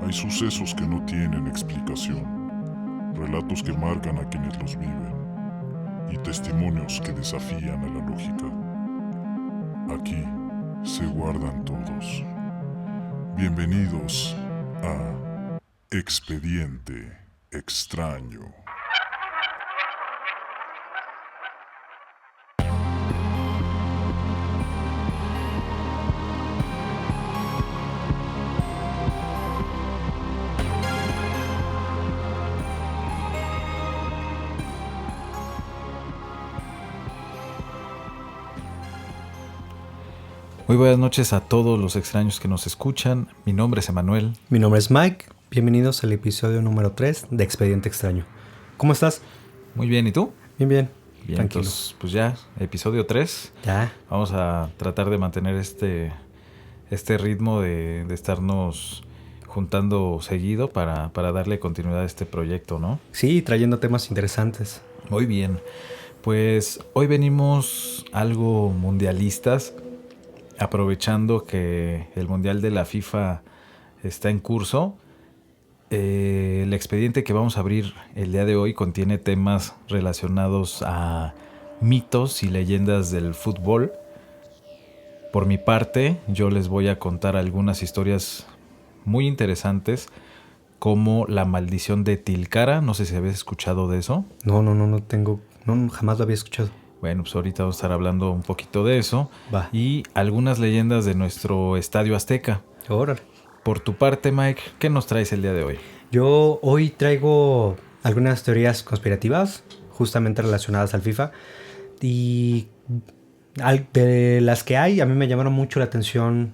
Hay sucesos que no tienen explicación, relatos que marcan a quienes los viven y testimonios que desafían a la lógica. Aquí se guardan todos. Bienvenidos a Expediente Extraño. Muy buenas noches a todos los extraños que nos escuchan. Mi nombre es Emanuel. Mi nombre es Mike. Bienvenidos al episodio número 3 de Expediente Extraño. ¿Cómo estás? Muy bien, ¿y tú? Bien. Bien, Tranquilo. entonces, pues ya, episodio 3. Ya. Vamos a tratar de mantener este ritmo de estarnos juntando seguido para darle continuidad a este proyecto, ¿no? Sí, trayendo temas interesantes. Muy bien. Pues hoy venimos algo mundialistas, aprovechando que el Mundial de la FIFA está en curso. El expediente que vamos a abrir el día de hoy contiene temas relacionados a mitos y leyendas del fútbol. Por mi parte, yo les voy a contar algunas historias muy interesantes, como la maldición de Tilcara. No sé si habías escuchado de eso. No tengo, jamás lo había escuchado. Bueno, pues ahorita vamos a estar hablando un poquito de eso. Va. Y algunas leyendas de nuestro Estadio Azteca. Órale. Por tu parte, Mike, ¿qué nos traes el día de hoy? Yo hoy traigo algunas teorías conspirativas, justamente relacionadas al FIFA. Y de las que hay, a mí me llamaron mucho la atención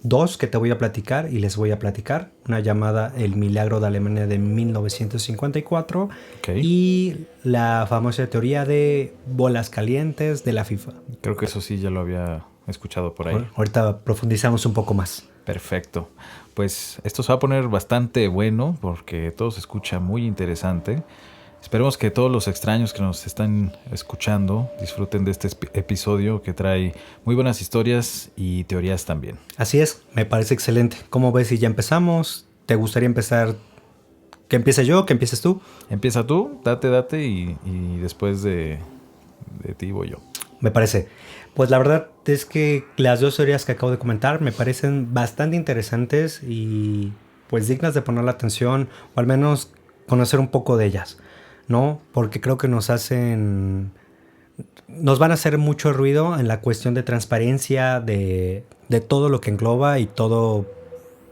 dos que te voy a platicar y les voy a platicar. Una llamada El Milagro de Alemania de 1954 y la famosa teoría de bolas calientes de la FIFA. Creo que eso sí ya lo había escuchado por ahí. Ahorita profundizamos un poco más. Perfecto. Pues esto se va a poner bastante bueno porque todo se escucha muy interesante. Esperemos que todos los extraños que nos están escuchando disfruten de este episodio que trae muy buenas historias y teorías también. Así es, me parece excelente. ¿Cómo ves si ya empezamos? ¿Te gustaría empezar? ¿Que empiece yo? ¿Que empieces tú? Empieza tú, date y después de ti voy yo. Me parece. Pues la verdad es que las dos teorías que acabo de comentar me parecen bastante interesantes y pues dignas de poner la atención o al menos conocer un poco de ellas, ¿no? Porque creo que nos van a hacer mucho ruido en la cuestión de transparencia de todo lo que engloba y todo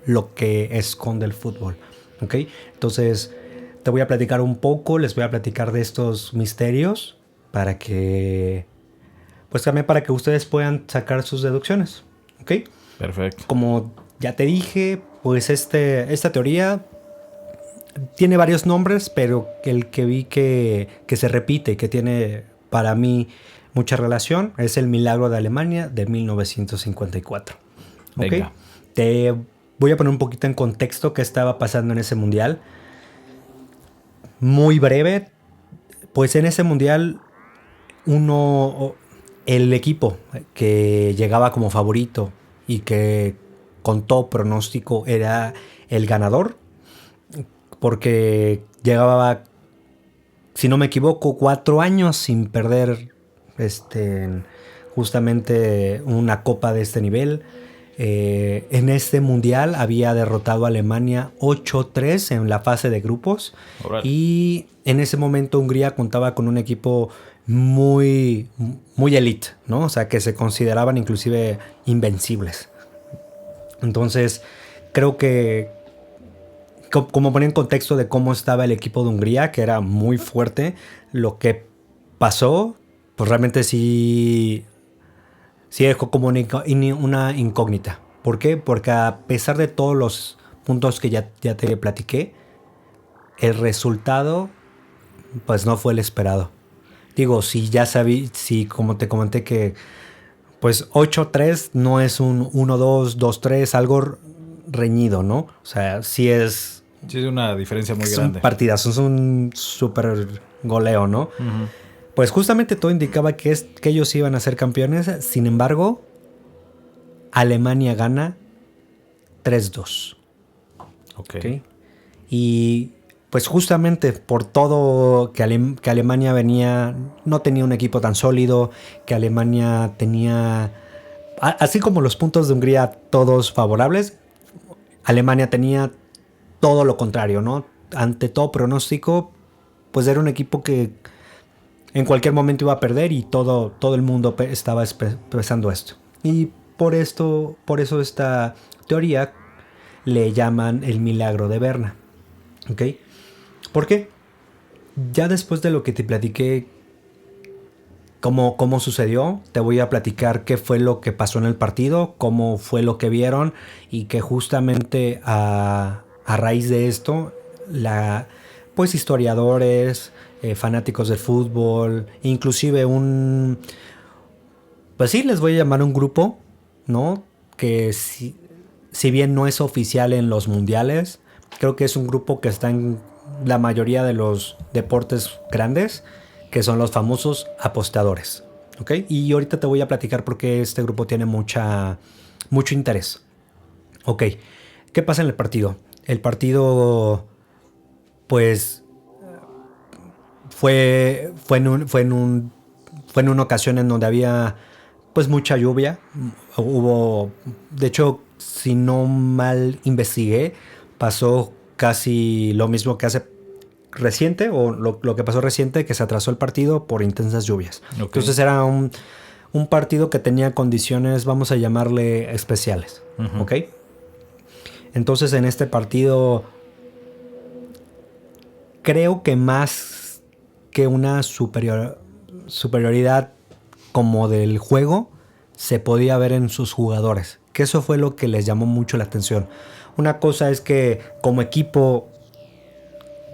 lo que esconde el fútbol, ¿ok? Entonces te voy a platicar un poco, les voy a platicar de estos misterios para que, pues también para que ustedes puedan sacar sus deducciones, ¿ok? Perfecto. Como ya te dije, pues esta teoría tiene varios nombres, pero el que vi que se repite, que tiene para mí mucha relación, es el Milagro de Alemania de 1954. ¿Okay? Venga. Te voy a poner un poquito en contexto qué estaba pasando en ese mundial. Muy breve, pues en ese mundial el equipo que llegaba como favorito y que con todo pronóstico era el ganador, porque llegaba, si no me equivoco, 4 años sin perder justamente una copa de este nivel. En este mundial había derrotado a Alemania 8-3 en la fase de grupos. Alright. Y en ese momento Hungría contaba con un equipo muy, muy elite, ¿no? O sea, que se consideraban inclusive invencibles. Entonces, creo que como ponía en contexto de cómo estaba el equipo de Hungría, que era muy fuerte, lo que pasó, pues realmente sí dejó como una incógnita. ¿Por qué? Porque a pesar de todos los puntos que ya te platiqué, el resultado pues no fue el esperado. Digo, si como te comenté que pues 8-3 no es un 1-2, 2-3, algo reñido, ¿no? O sea, sí es... Sí, es una diferencia muy es grande. un partidazo, es un súper goleo, ¿no? Uh-huh. Pues justamente todo indicaba que ellos iban a ser campeones. Sin embargo, Alemania gana 3-2. Ok. ¿Ok? Y pues justamente por todo que Alemania venía, no tenía un equipo tan sólido, que Alemania tenía, así como los puntos de Hungría todos favorables, Alemania tenía todo lo contrario, ¿no? Ante todo pronóstico, pues era un equipo que en cualquier momento iba a perder y todo el mundo estaba pensando esto. Y por eso esta teoría le llaman el milagro de Berna. ¿Ok? ¿Por qué? Ya después de lo que te platiqué, cómo sucedió, te voy a platicar qué fue lo que pasó en el partido, cómo fue lo que vieron y que justamente a raíz de esto, pues historiadores, fanáticos del fútbol, inclusive pues sí, les voy a llamar un grupo, ¿no? Que si bien no es oficial en los mundiales, creo que es un grupo que está en la mayoría de los deportes grandes, que son los famosos apostadores. ¿Ok? Y ahorita te voy a platicar por qué este grupo tiene mucho interés. Ok, ¿qué pasa en el partido? El partido, pues, fue en una ocasión en donde había, pues, mucha lluvia. De hecho, si no mal investigué, pasó casi lo mismo que hace reciente, o lo que pasó reciente, que se atrasó el partido por intensas lluvias. Ok. Entonces era un partido que tenía condiciones, vamos a llamarle especiales. Ujú. ¿Ok? Entonces en este partido creo que más que una superioridad como del juego, se podía ver en sus jugadores, que eso fue lo que les llamó mucho la atención. Una cosa es que como equipo,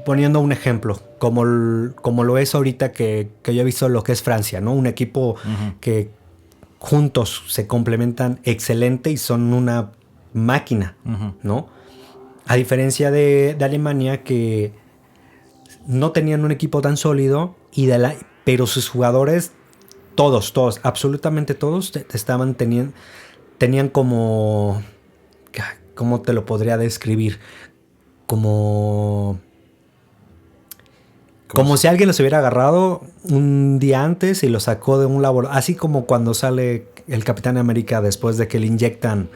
poniendo un ejemplo, como lo es ahorita que yo he visto lo que es Francia, ¿no? Un equipo que juntos se complementan excelente y son una máquina, ¿no? A diferencia de Alemania, que no tenían un equipo tan sólido, pero sus jugadores, todos, absolutamente todos, tenían como... ¿Cómo te lo podría describir? Como si alguien los hubiera agarrado un día antes y los sacó de un laboratorio. Así como cuando sale el Capitán América después de que le inyectan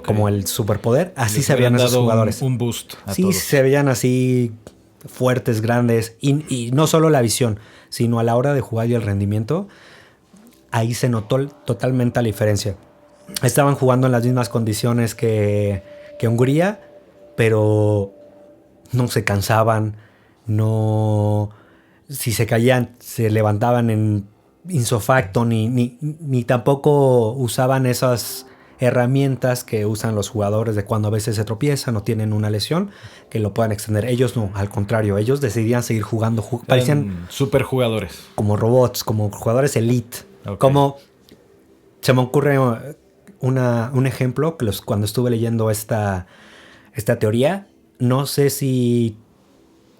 como el superpoder. Así se veían esos jugadores. Un boost a sí, todos. se veían así fuertes, grandes. Y no solo la visión, sino a la hora de jugar y el rendimiento. Ahí se notó totalmente la diferencia. Estaban jugando en las mismas condiciones que Hungría, pero no se cansaban, si se caían, se levantaban en insofacto, ni tampoco usaban esas herramientas que usan los jugadores de cuando a veces se tropiezan o tienen una lesión, que lo puedan extender. Ellos no, al contrario, ellos decidían seguir jugando. Parecían super jugadores. Como robots, como jugadores elite. Okay. Como se me ocurre un ejemplo que cuando estuve leyendo esta teoría, no sé si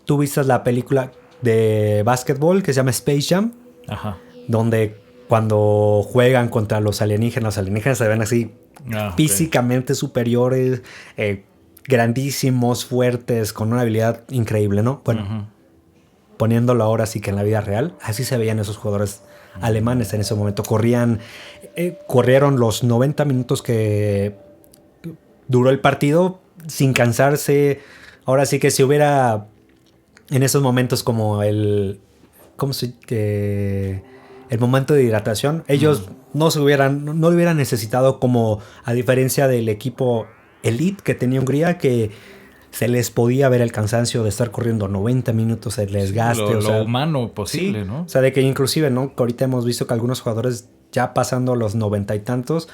tú viste la película de básquetbol que se llama Space Jam. Ajá. Donde cuando juegan contra los alienígenas se ven así físicamente superiores, grandísimos, fuertes, con una habilidad increíble, ¿no? Bueno, poniéndolo ahora sí que en la vida real, así se veían esos jugadores alemanes en ese momento. Corrieron los 90 minutos que duró el partido sin cansarse. Ahora sí que si hubiera en esos momentos como el momento de hidratación, ellos no lo hubieran necesitado, como a diferencia del equipo elite que tenía Hungría, que se les podía ver el cansancio de estar corriendo 90 minutos, el desgaste. Lo humano posible, sí, ¿no? O sea, de que inclusive, ¿no? Que ahorita hemos visto que algunos jugadores ya pasando los 90 y tantos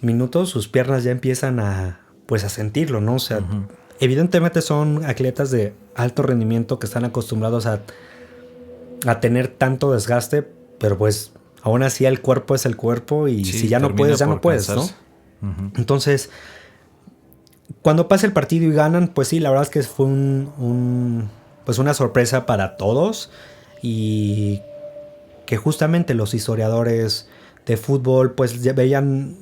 minutos, sus piernas ya empiezan a sentirlo, ¿no? O sea, evidentemente son atletas de alto rendimiento que están acostumbrados a tener tanto desgaste, pero pues aún así el cuerpo es el cuerpo y si ya no puedes, ya no puedes, ¿no? Entonces, cuando pasa el partido y ganan, pues sí, la verdad es que fue pues una sorpresa para todos, y que justamente los historiadores de fútbol pues ya veían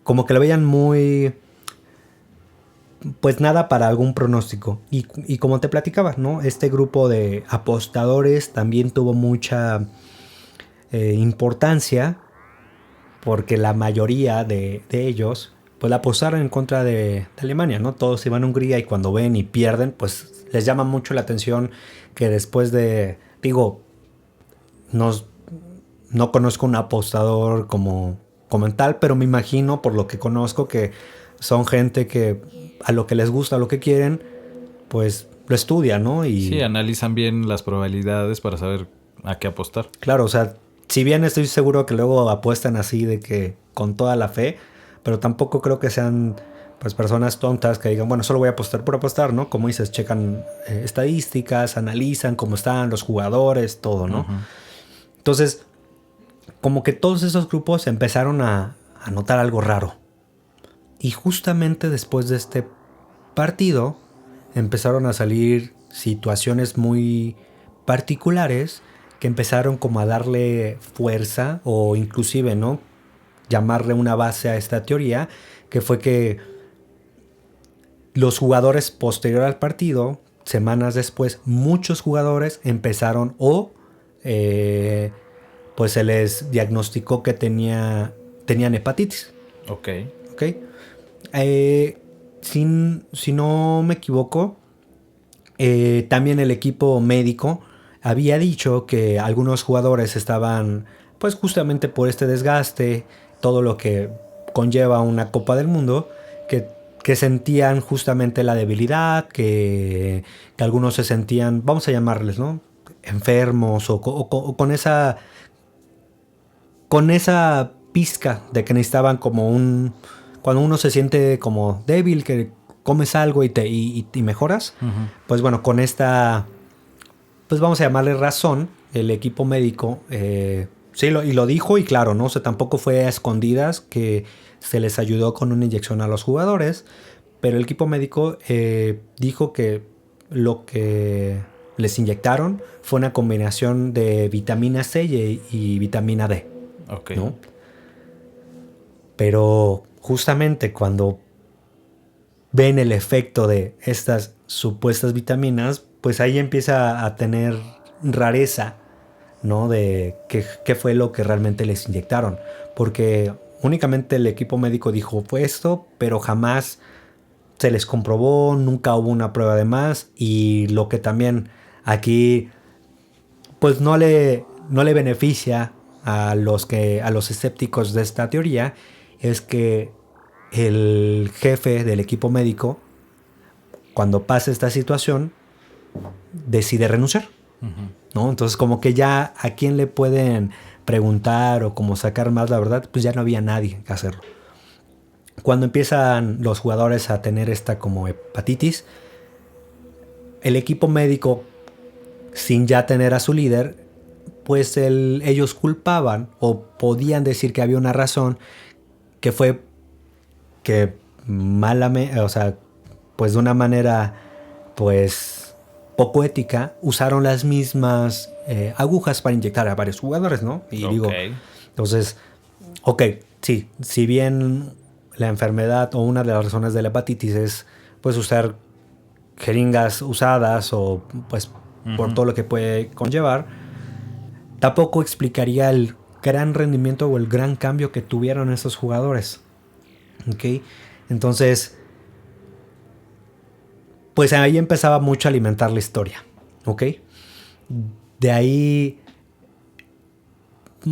como que lo veían muy pues nada para algún pronóstico. Y como te platicaba, ¿no? Este grupo de apostadores también tuvo mucha importancia porque la mayoría de ellos pues apostaron en contra de Alemania, ¿no? Todos iban a Hungría y cuando ven y pierden, pues les llama mucho la atención que después de, digo, no conozco un apostador como tal, pero me imagino por lo que conozco que son gente que a lo que les gusta, a lo que quieren, pues lo estudian, ¿no? Y sí, analizan bien las probabilidades para saber a qué apostar. claro, o sea, si bien estoy seguro que luego apuestan así de que con toda la fe, pero tampoco creo que sean pues personas tontas que digan, bueno, solo voy a apostar por apostar, ¿no? Como dices, checan estadísticas, analizan cómo están los jugadores, todo, ¿no? Uh-huh. Entonces, como que todos esos grupos empezaron a notar algo raro. Y justamente después de este partido empezaron a salir situaciones muy particulares que empezaron como a darle fuerza o inclusive, ¿no? Llamarle una base a esta teoría, que fue que los jugadores posterior al partido, semanas después, muchos jugadores empezaron pues se les diagnosticó que tenían hepatitis. Ok. ¿Ok? Si no me equivoco, también el equipo médico había dicho que algunos jugadores estaban, pues justamente por este desgaste, todo lo que conlleva una Copa del Mundo, que sentían justamente la debilidad, que algunos se sentían, vamos a llamarles, ¿no? Enfermos o con esa pizca de que necesitaban como cuando uno se siente como débil, que comes algo y mejoras, Uh-huh. pues bueno, con esta, pues vamos a llamarle razón, el equipo médico sí lo dijo y claro, ¿no? O sea, tampoco fue a escondidas que se les ayudó con una inyección a los jugadores, pero el equipo médico dijo que lo que les inyectaron fue una combinación de vitamina C y vitamina D. Ok. ¿No? Pero justamente cuando ven el efecto de estas supuestas vitaminas, pues ahí empieza a tener rareza, ¿no? De qué fue lo que realmente les inyectaron. Porque únicamente el equipo médico dijo fue esto, pero jamás se les comprobó, nunca hubo una prueba de más. Y lo que también aquí pues no le beneficia a los escépticos de esta teoría es que el jefe del equipo médico, cuando pasa esta situación, decide renunciar. Uh-huh. ¿No? Entonces como que ya a quién le pueden preguntar o como sacar más la verdad, pues ya no había nadie que hacerlo. Cuando empiezan los jugadores a tener esta como hepatitis, el equipo médico, sin ya tener a su líder, pues ellos culpaban o podían decir que había una razón que fue que o sea, pues de una manera pues poco ética, usaron las mismas agujas para inyectar a varios jugadores, ¿no? Y Ok. digo, entonces, ok, sí, si bien la enfermedad o una de las razones de la hepatitis es pues usar jeringas usadas o pues por Uh-huh. todo lo que puede conllevar, tampoco explicaría el gran rendimiento o el gran cambio que tuvieron esos jugadores. ¿Ok? Entonces, pues ahí empezaba mucho a alimentar la historia. ¿Ok? De ahí,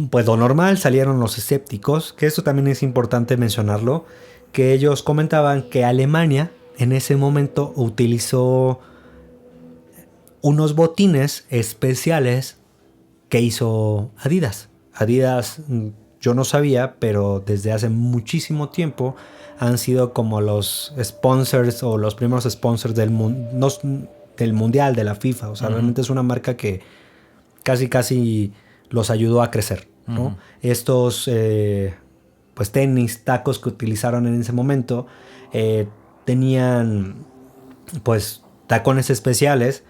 pues lo normal, salieron los escépticos, que esto también es importante mencionarlo, que ellos comentaban que Alemania en ese momento utilizó unos botines especiales que hizo Adidas. Adidas, yo no sabía, pero desde hace muchísimo tiempo han sido como los sponsors o los primeros sponsors del mundial, de la FIFA. O sea, realmente es una marca que casi los ayudó a crecer, ¿no? Estos pues tenis, tacos que utilizaron en ese momento tenían pues tacones especiales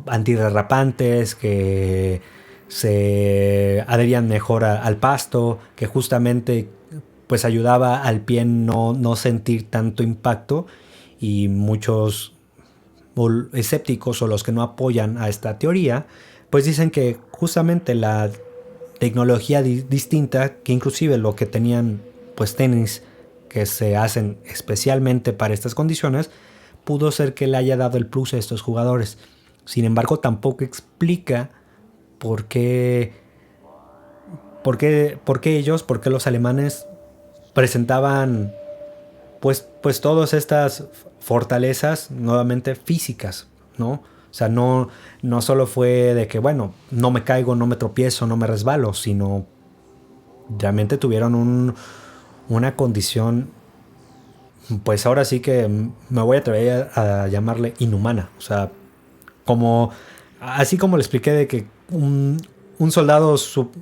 antirrarrapantes que se adherían mejor al pasto, que justamente pues ayudaba al pie no sentir tanto impacto y muchos escépticos o los que no apoyan a esta teoría, pues dicen que justamente la tecnología distinta, que inclusive lo que tenían pues tenis que se hacen especialmente para estas condiciones, pudo ser que le haya dado el plus a estos jugadores. Sin embargo, tampoco explica por qué ellos, por qué los alemanes presentaban pues todas estas fortalezas nuevamente físicas, ¿no? O sea, no solo fue de que, bueno, no me caigo, no me tropiezo, no me resbalo, sino realmente tuvieron una condición, pues ahora sí que me voy a atrever a llamarle inhumana. O sea, así como le expliqué de que un soldado,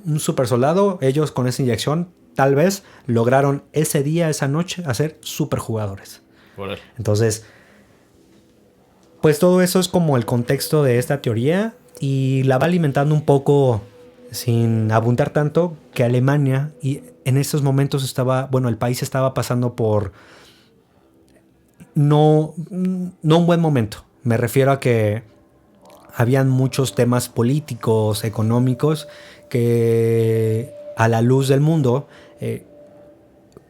un super soldado, ellos con esa inyección tal vez lograron ese día, esa noche, hacer super jugadores. Entonces, pues todo eso es como el contexto de esta teoría y la va alimentando un poco sin abundar tanto que Alemania y en estos momentos el país estaba pasando por no un buen momento. Me refiero a que habían muchos temas políticos, económicos que a la luz del mundo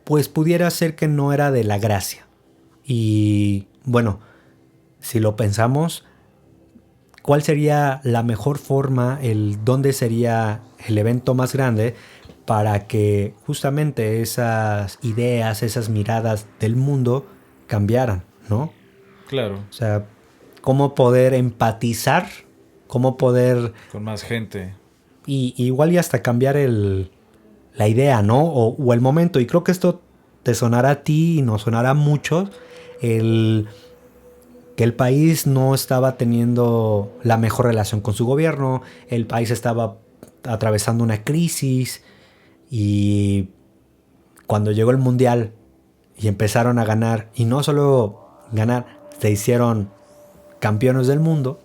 pues pudiera ser que no era de la gracia. Y bueno, si lo pensamos, ¿cuál sería la mejor forma, dónde sería el evento más grande para que justamente esas ideas, esas miradas del mundo cambiaran, ¿no? Claro. O sea, cómo poder empatizar, cómo poder... Con más gente. Y igual y hasta cambiar la idea, ¿no? O el momento. Y creo que esto te sonará a ti y nos sonará a muchos. Que el país no estaba teniendo la mejor relación con su gobierno. El país estaba atravesando una crisis. Y cuando llegó el Mundial y empezaron a ganar, y no solo ganar, se hicieron campeones del mundo,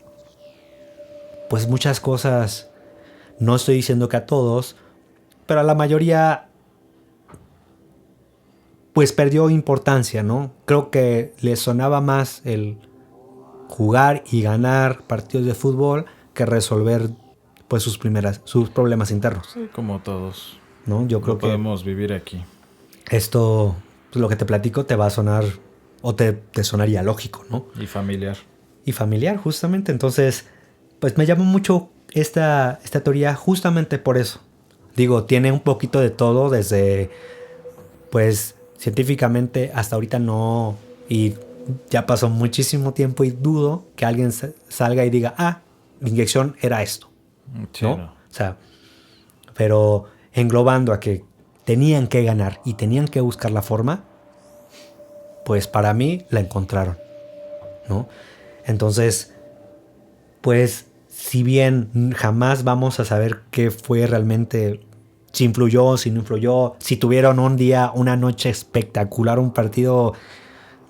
pues muchas cosas, no estoy diciendo que a todos, pero a la mayoría pues perdió importancia, ¿no? Creo que les sonaba más el jugar y ganar partidos de fútbol que resolver pues sus problemas internos. Sí, como todos. ¿No? Yo creo que podemos vivir aquí. Esto, pues, lo que te platico te va a sonar o te sonaría lógico, ¿no? Y familiar. Y familiar, justamente. Entonces, pues me llamó mucho esta teoría justamente por eso. Digo, tiene un poquito de todo desde, pues, científicamente hasta ahorita no, y ya pasó muchísimo tiempo y dudo que alguien salga y diga, la inyección era esto, sí, ¿no? O sea, pero englobando a que tenían que ganar y tenían que buscar la forma, pues para mí la encontraron, ¿no? Entonces, pues si bien jamás vamos a saber qué fue realmente, si influyó, si no influyó, si tuvieron un día, una noche espectacular, un partido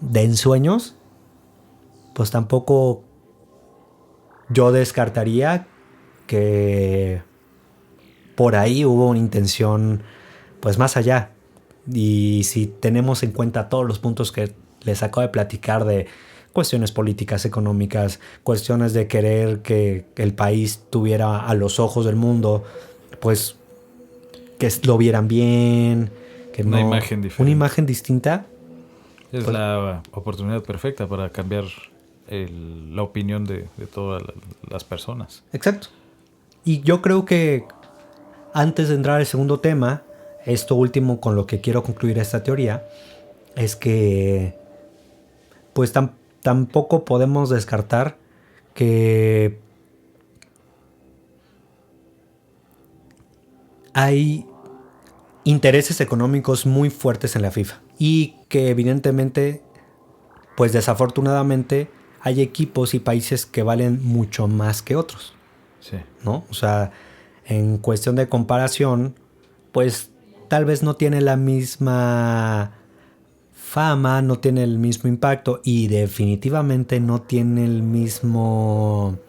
de ensueños, pues tampoco yo descartaría que por ahí hubo una intención pues más allá. Y si tenemos en cuenta todos los puntos que les acabo de platicar de cuestiones políticas, económicas, cuestiones de querer que el país tuviera a los ojos del mundo, pues que lo vieran bien, que una imagen diferente. Una imagen distinta. Es pues la oportunidad perfecta para cambiar la opinión de todas las personas. Exacto. Y yo creo que antes de entrar al segundo tema, esto último con lo que quiero concluir esta teoría, es que pues tampoco podemos descartar que hay intereses económicos muy fuertes en la FIFA y que evidentemente, pues desafortunadamente, hay equipos y países que valen mucho más que otros. Sí. ¿No? O sea, en cuestión de comparación, pues tal vez no tiene la misma fama, no tiene el mismo impacto y definitivamente no tiene el mismo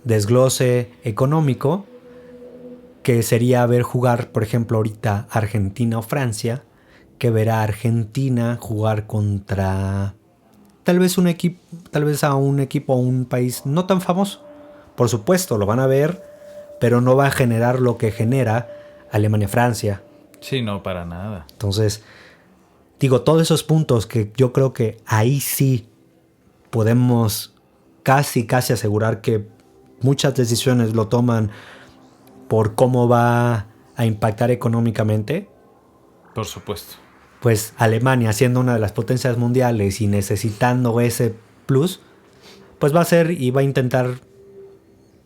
desglose económico que sería ver jugar, por ejemplo, ahorita Argentina o Francia, que ver a Argentina jugar contra tal vez a un equipo o un país no tan famoso. Por supuesto, lo van a ver, pero no va a generar lo que genera Alemania-Francia. Sí, no, para nada. Entonces, digo, todos esos puntos que yo creo que ahí sí podemos casi asegurar que muchas decisiones lo toman por cómo va a impactar económicamente. Por supuesto. Pues Alemania, siendo una de las potencias mundiales y necesitando ese plus, pues va a hacer y va a intentar,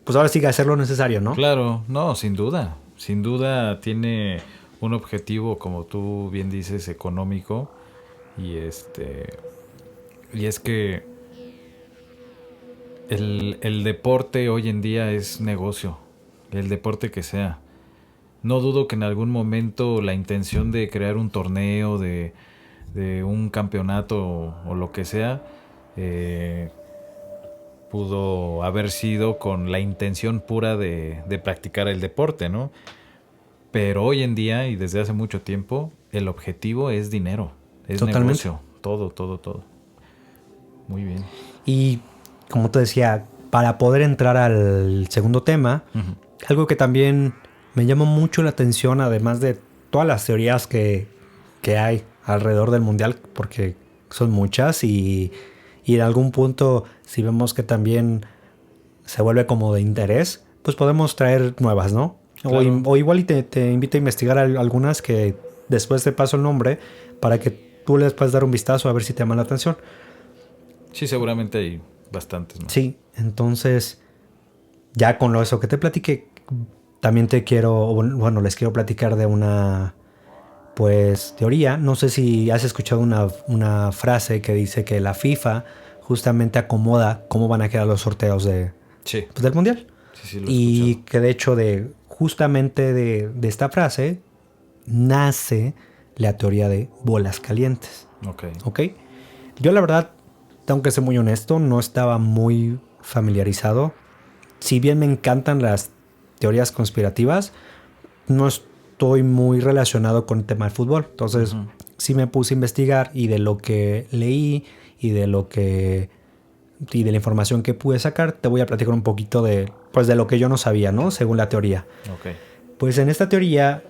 pues ahora sí que hacer lo necesario, ¿no? Claro, no, sin duda. Sin duda tiene un objetivo, como tú bien dices, económico. Y y es que el deporte hoy en día es negocio. El deporte que sea. No dudo que en algún momento la intención de crear un torneo, de un campeonato o lo que sea, pudo haber sido con la intención pura de practicar el deporte, ¿no? Pero hoy en día y desde hace mucho tiempo, el objetivo es dinero, es Totalmente. negocio, todo. Muy bien. Y como te decía, para poder entrar al segundo tema, algo que también me llama mucho la atención, además de todas las teorías que hay alrededor del mundial, porque son muchas y en algún punto, si vemos que también se vuelve como de interés, pues podemos traer nuevas, ¿no? Claro. O igual y te invito a investigar algunas que después te paso el nombre para que tú les puedas dar un vistazo a ver si te llaman la atención. Sí, seguramente hay bastantes, ¿no? Sí, entonces ya con eso que te platiqué, también les quiero platicar de una, pues, teoría. No sé si has escuchado una frase que dice que la FIFA justamente acomoda cómo van a quedar los sorteos Sí, del Mundial. sí, lo he Y escuchado. que de hecho justamente de esta frase nace la teoría de bolas calientes. Ok. ¿Ok? Yo la verdad, tengo que ser muy honesto, no estaba muy familiarizado. Si bien me encantan las teorías conspirativas, no estoy muy relacionado con el tema del fútbol. Entonces, sí me puse a investigar y de lo que leí y de la información que pude sacar, te voy a platicar un poquito de lo que yo no sabía, ¿no? Según la teoría. Ok. Pues en esta teoría,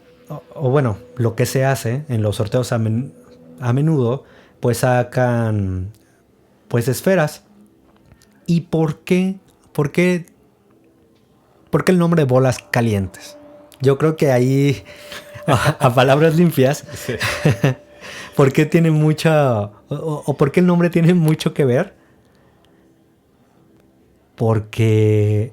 bueno, lo que se hace en los sorteos a menudo, pues sacan pues esferas. ¿Y por qué? ¿Por qué el nombre de bolas calientes? Yo creo que ahí, a palabras limpias, Sí. ¿por qué tiene mucha, o por qué el nombre tiene mucho que ver? Porque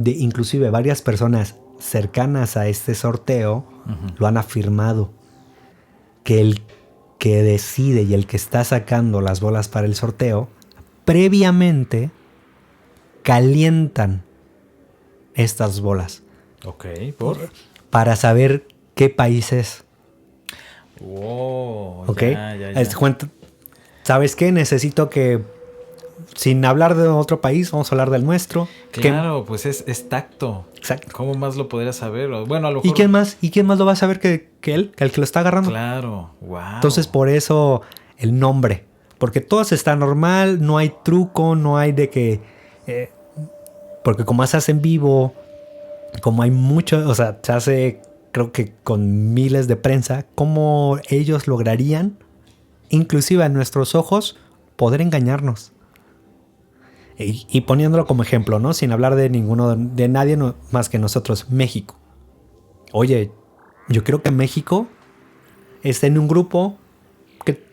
inclusive varias personas cercanas a este sorteo lo han afirmado, que el que decide y el que está sacando las bolas para el sorteo previamente calientan estas bolas Ok, ¿por? para saber qué país es. Wow, ¿Ok? ya. ¿Sabes qué? Necesito que, sin hablar de otro país, vamos a hablar del nuestro. Claro, pues es tacto. Exacto. ¿Cómo más lo podrías saber? Bueno, a lo mejor... ¿Y quién más? ¿Y quién más lo va a saber que él? Que el que lo está agarrando. Claro, wow. Entonces, por eso el nombre. Porque todo está normal, no hay truco, no hay de que... porque como se hace en vivo, como hay mucho, o sea, se hace, creo que con miles de prensa, ¿cómo ellos lograrían, inclusive a nuestros ojos, poder engañarnos? Y poniéndolo como ejemplo, ¿no? Sin hablar de de nadie más que nosotros, México. Oye, yo creo que México está en un grupo que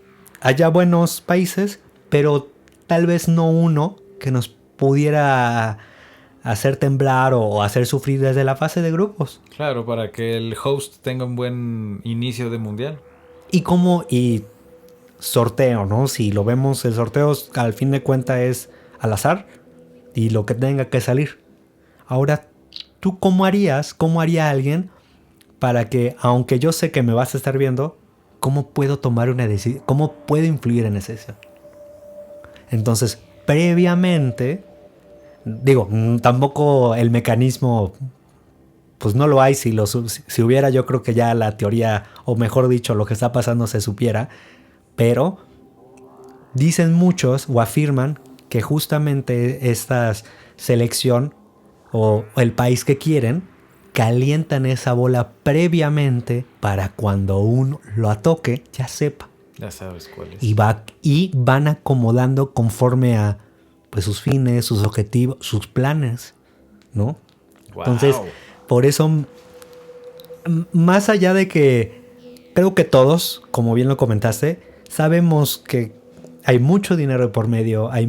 haya buenos países, pero tal vez no uno que nos pudiera hacer temblar o hacer sufrir desde la fase de grupos. Claro, para que el host tenga un buen inicio de mundial. Y sorteo, ¿no? Si lo vemos, el sorteo al fin de cuentas es al azar y lo que tenga que salir. Ahora, ¿tú cómo harías? ¿Cómo haría alguien para que, aunque yo sé que me vas a estar viendo, cómo puedo tomar una decisión? ¿Cómo puedo influir en esa decisión? Entonces, previamente, digo, tampoco el mecanismo, pues no lo hay. Si hubiera, yo creo que ya la teoría, o mejor dicho, lo que está pasando se supiera, pero dicen muchos o afirman que justamente esta selección o el país que quieren calientan esa bola previamente para cuando uno lo toque ya sepa. Ya sabes cuál es. Y van acomodando conforme a pues, sus fines, sus objetivos, sus planes, ¿no? Wow. Entonces, por eso, más allá de que creo que todos, como bien lo comentaste, sabemos que hay mucho dinero por medio, hay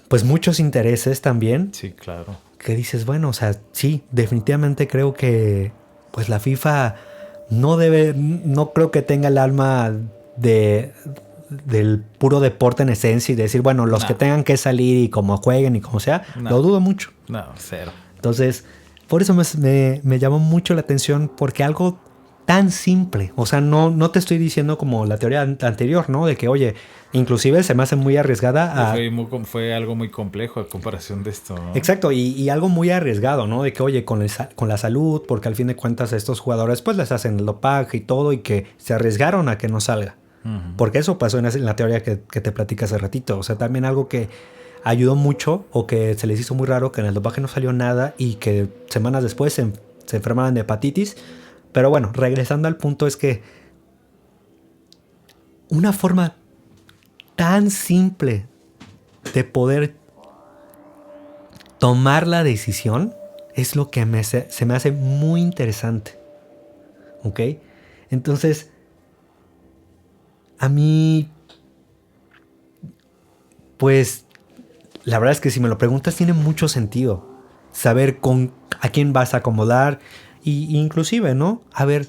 pues muchos intereses también. Sí, claro. Que dices, bueno, o sea, sí, definitivamente creo que pues la FIFA no creo que tenga el alma del puro deporte en esencia y decir, bueno, los que tengan que salir y como jueguen y como sea, lo dudo mucho. No, cero. Entonces, por eso me llamó mucho la atención, porque algo tan simple, o sea, no te estoy diciendo como la teoría anterior, ¿no? De que, oye, inclusive se me hace muy arriesgada Fue algo muy complejo a comparación de esto, ¿no? Exacto, y algo muy arriesgado, ¿no? De que, oye, con la salud, porque al fin de cuentas estos jugadores pues les hacen el dopaje y todo, y que se arriesgaron a que no salga. Uh-huh. Porque eso pasó en la teoría que te platicé hace ratito. O sea, también algo que ayudó mucho o que se les hizo muy raro, que en el dopaje no salió nada y que semanas después se enfermaron de hepatitis. Pero bueno, regresando al punto es que una forma tan simple de poder tomar la decisión es lo que se me hace muy interesante. ¿Ok? Entonces, a mí, pues, la verdad es que si me lo preguntas tiene mucho sentido. Saber a quién vas a acomodar y inclusive, ¿no? A ver,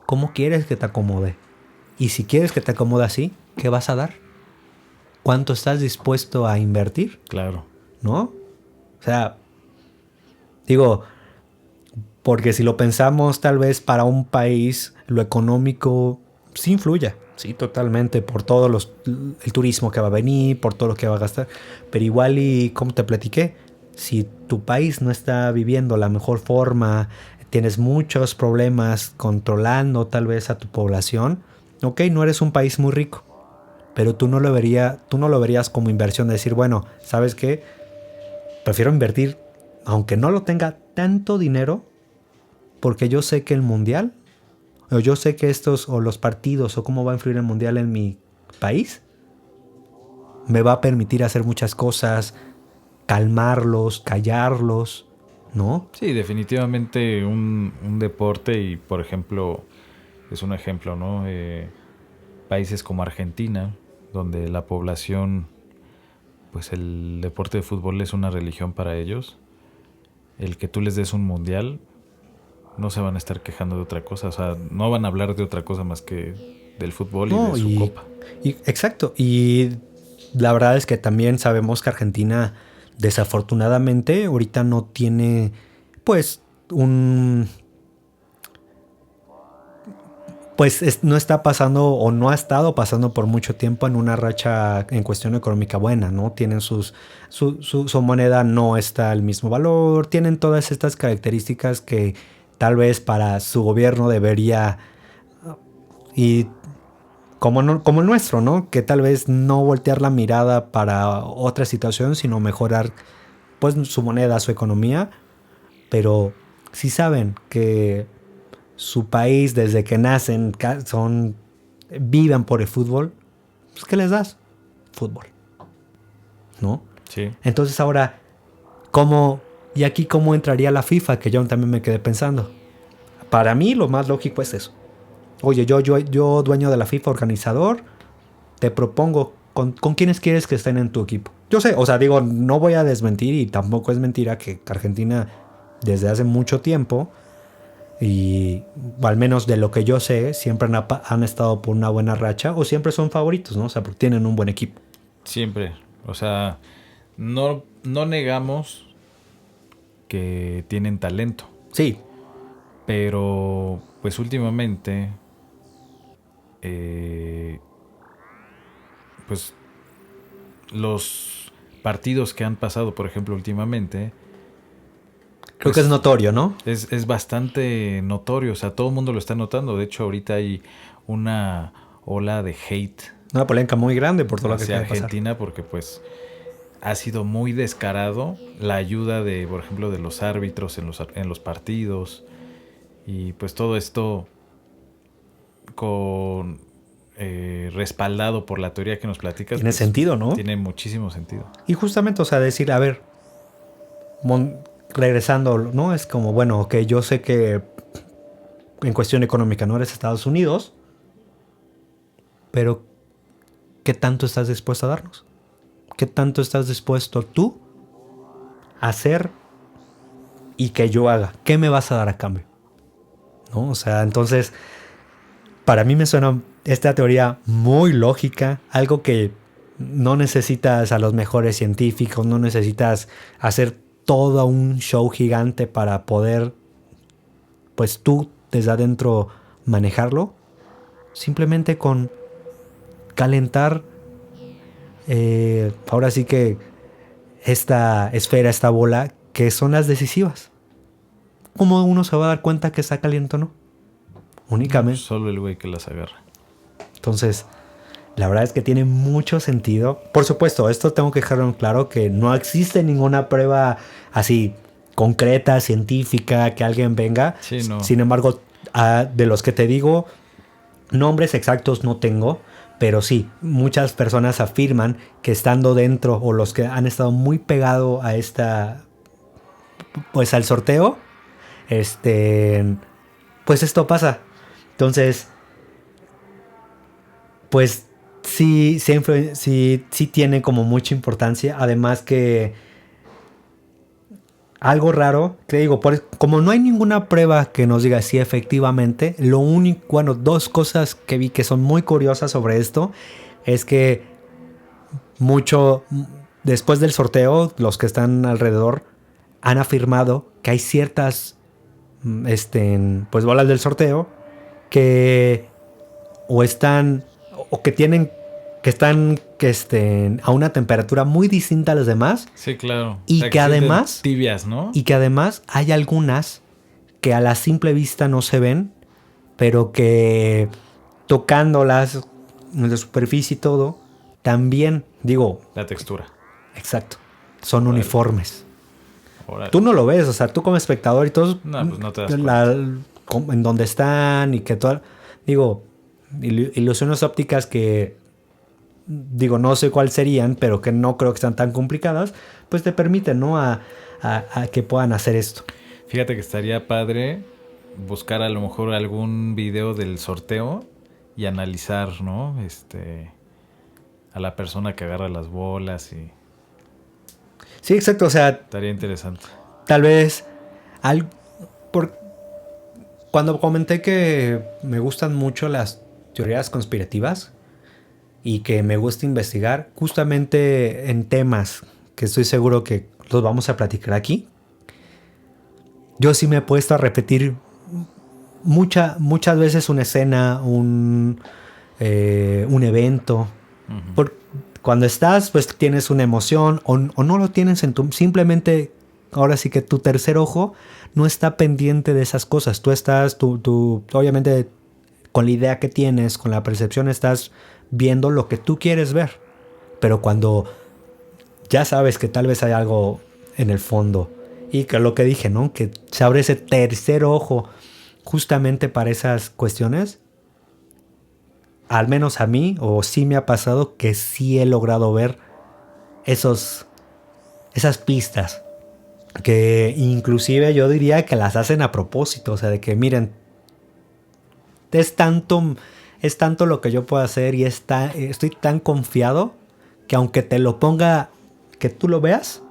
¿cómo quieres que te acomode? Y si quieres que te acomode así, ¿qué vas a dar? ¿Cuánto estás dispuesto a invertir? Claro. ¿No? O sea, digo, porque si lo pensamos tal vez para un país, lo económico sí influye. Sí, totalmente, por el turismo que va a venir, por todo lo que va a gastar. Pero igual y como te platiqué, si tu país no está viviendo la mejor forma, tienes muchos problemas controlando tal vez a tu población, ok, no eres un país muy rico, pero tú no lo verías como inversión de decir, bueno, ¿sabes qué? Prefiero invertir, aunque no lo tenga tanto dinero, porque yo sé que el mundial, o yo sé que o los partidos, o cómo va a influir el mundial en mi país, me va a permitir hacer muchas cosas, calmarlos, callarlos, ¿no? Sí, definitivamente un deporte y, por ejemplo, es un ejemplo, ¿no? Países como Argentina, donde la población, pues el deporte de fútbol es una religión para ellos. El que tú les des un mundial, no se van a estar quejando de otra cosa. O sea, no van a hablar de otra cosa más que del fútbol y de su copa. Exacto. Y la verdad es que también sabemos que Argentina, desafortunadamente, ahorita no tiene, pues, no está pasando o no ha estado pasando por mucho tiempo en una racha en cuestión económica buena, ¿no? Tienen su moneda no está al mismo valor, tienen todas estas características que tal vez para su gobierno debería, y como el nuestro, ¿no? Que tal vez no voltear la mirada para otra situación, sino mejorar pues su moneda, su economía, pero si saben que su país desde que nacen vivan por el fútbol, pues ¿qué les das? Fútbol, ¿no? Sí. Entonces ahora, y aquí cómo entraría la FIFA, que yo también me quedé pensando. Para mí lo más lógico es eso. Oye, yo dueño de la FIFA, organizador, te propongo con quiénes quieres que estén en tu equipo. Yo sé, o sea, digo, no voy a desmentir y tampoco es mentira que Argentina desde hace mucho tiempo, y al menos de lo que yo sé, siempre han estado por una buena racha o siempre son favoritos, ¿no? O sea, porque tienen un buen equipo. Siempre. O sea, no negamos que tienen talento. Sí. Pero, pues últimamente, pues los partidos que han pasado, por ejemplo, últimamente, creo que es notorio, ¿no? Es bastante notorio, o sea, todo el mundo lo está notando. De hecho, ahorita hay una ola de hate Una polémica muy grande por todo lo que hacia acaba de pasar. Argentina, porque pues ha sido muy descarado la ayuda de, por ejemplo, de los árbitros en los partidos, y pues todo esto con respaldado por la teoría que nos platicas. Tiene pues, sentido, ¿no? Tiene muchísimo sentido. Y justamente, o sea, decir, a ver, regresando, ¿no? Es como, bueno, ok, yo sé que en cuestión económica no eres Estados Unidos, pero ¿qué tanto estás dispuesto a darnos? ¿Qué tanto estás dispuesto tú a hacer y que yo haga? ¿Qué me vas a dar a cambio? ¿No? O sea, entonces, para mí me suena esta teoría muy lógica, algo que no necesitas a los mejores científicos, no necesitas hacer todo un show gigante para poder, pues tú desde adentro manejarlo. Simplemente con calentar, ahora sí que esta esfera, esta bola, que son las decisivas. ¿Cómo uno se va a dar cuenta que está caliente o no? Únicamente. Solo el güey que las agarra. Entonces, la verdad es que tiene mucho sentido. Por supuesto, esto tengo que dejarlo en claro, que no existe ninguna prueba así concreta, científica, que alguien venga. Sí, no. Sin embargo, de los que te digo, nombres exactos no tengo, pero sí, muchas personas afirman que estando dentro, o los que han estado muy pegados a esta, pues al sorteo, pues esto pasa. Entonces, pues sí, sí tiene como mucha importancia. Además que algo raro, te digo, como no hay ninguna prueba que nos diga si efectivamente, lo único, bueno, dos cosas que vi que son muy curiosas sobre esto, es que después del sorteo, los que están alrededor han afirmado que hay ciertas, pues bolas del sorteo que están a una temperatura muy distinta a las demás. Sí, claro. Y o sea, que además tibias, ¿no? Y que además hay algunas que a la simple vista no se ven, pero que tocándolas en la superficie y todo, también, digo... La textura. Exacto. Son uniformes. Órale. Tú no lo ves, o sea, tú como espectador y todo... No, pues no te das cuenta. En donde están y que todo... Digo, ilusiones ópticas que... Digo, no sé cuáles serían, pero que no creo que sean tan complicadas, pues te permiten, ¿no? A que puedan hacer esto. Fíjate que estaría padre buscar a lo mejor algún video del sorteo y analizar, ¿no? A la persona que agarra las bolas y... Sí, exacto, o sea... Estaría interesante. Tal vez... Cuando comenté que me gustan mucho las teorías conspirativas y que me gusta investigar, justamente en temas que estoy seguro que los vamos a platicar aquí, yo sí me he puesto a repetir muchas veces una escena, un evento. Uh-huh. Cuando estás, pues tienes una emoción o no lo tienes simplemente, ahora sí que tu tercer ojo no está pendiente de esas cosas. Tú estás, obviamente, con la idea que tienes, con la percepción, estás viendo lo que tú quieres ver. Pero cuando ya sabes que tal vez hay algo en el fondo y que lo que dije, ¿no? Que se abre ese tercer ojo justamente para esas cuestiones, al menos a mí, o sí me ha pasado que sí he logrado ver esas pistas que inclusive yo diría que las hacen a propósito, o sea, de que miren, es tanto lo que yo puedo hacer y estoy tan confiado que aunque te lo ponga, que tú lo veas,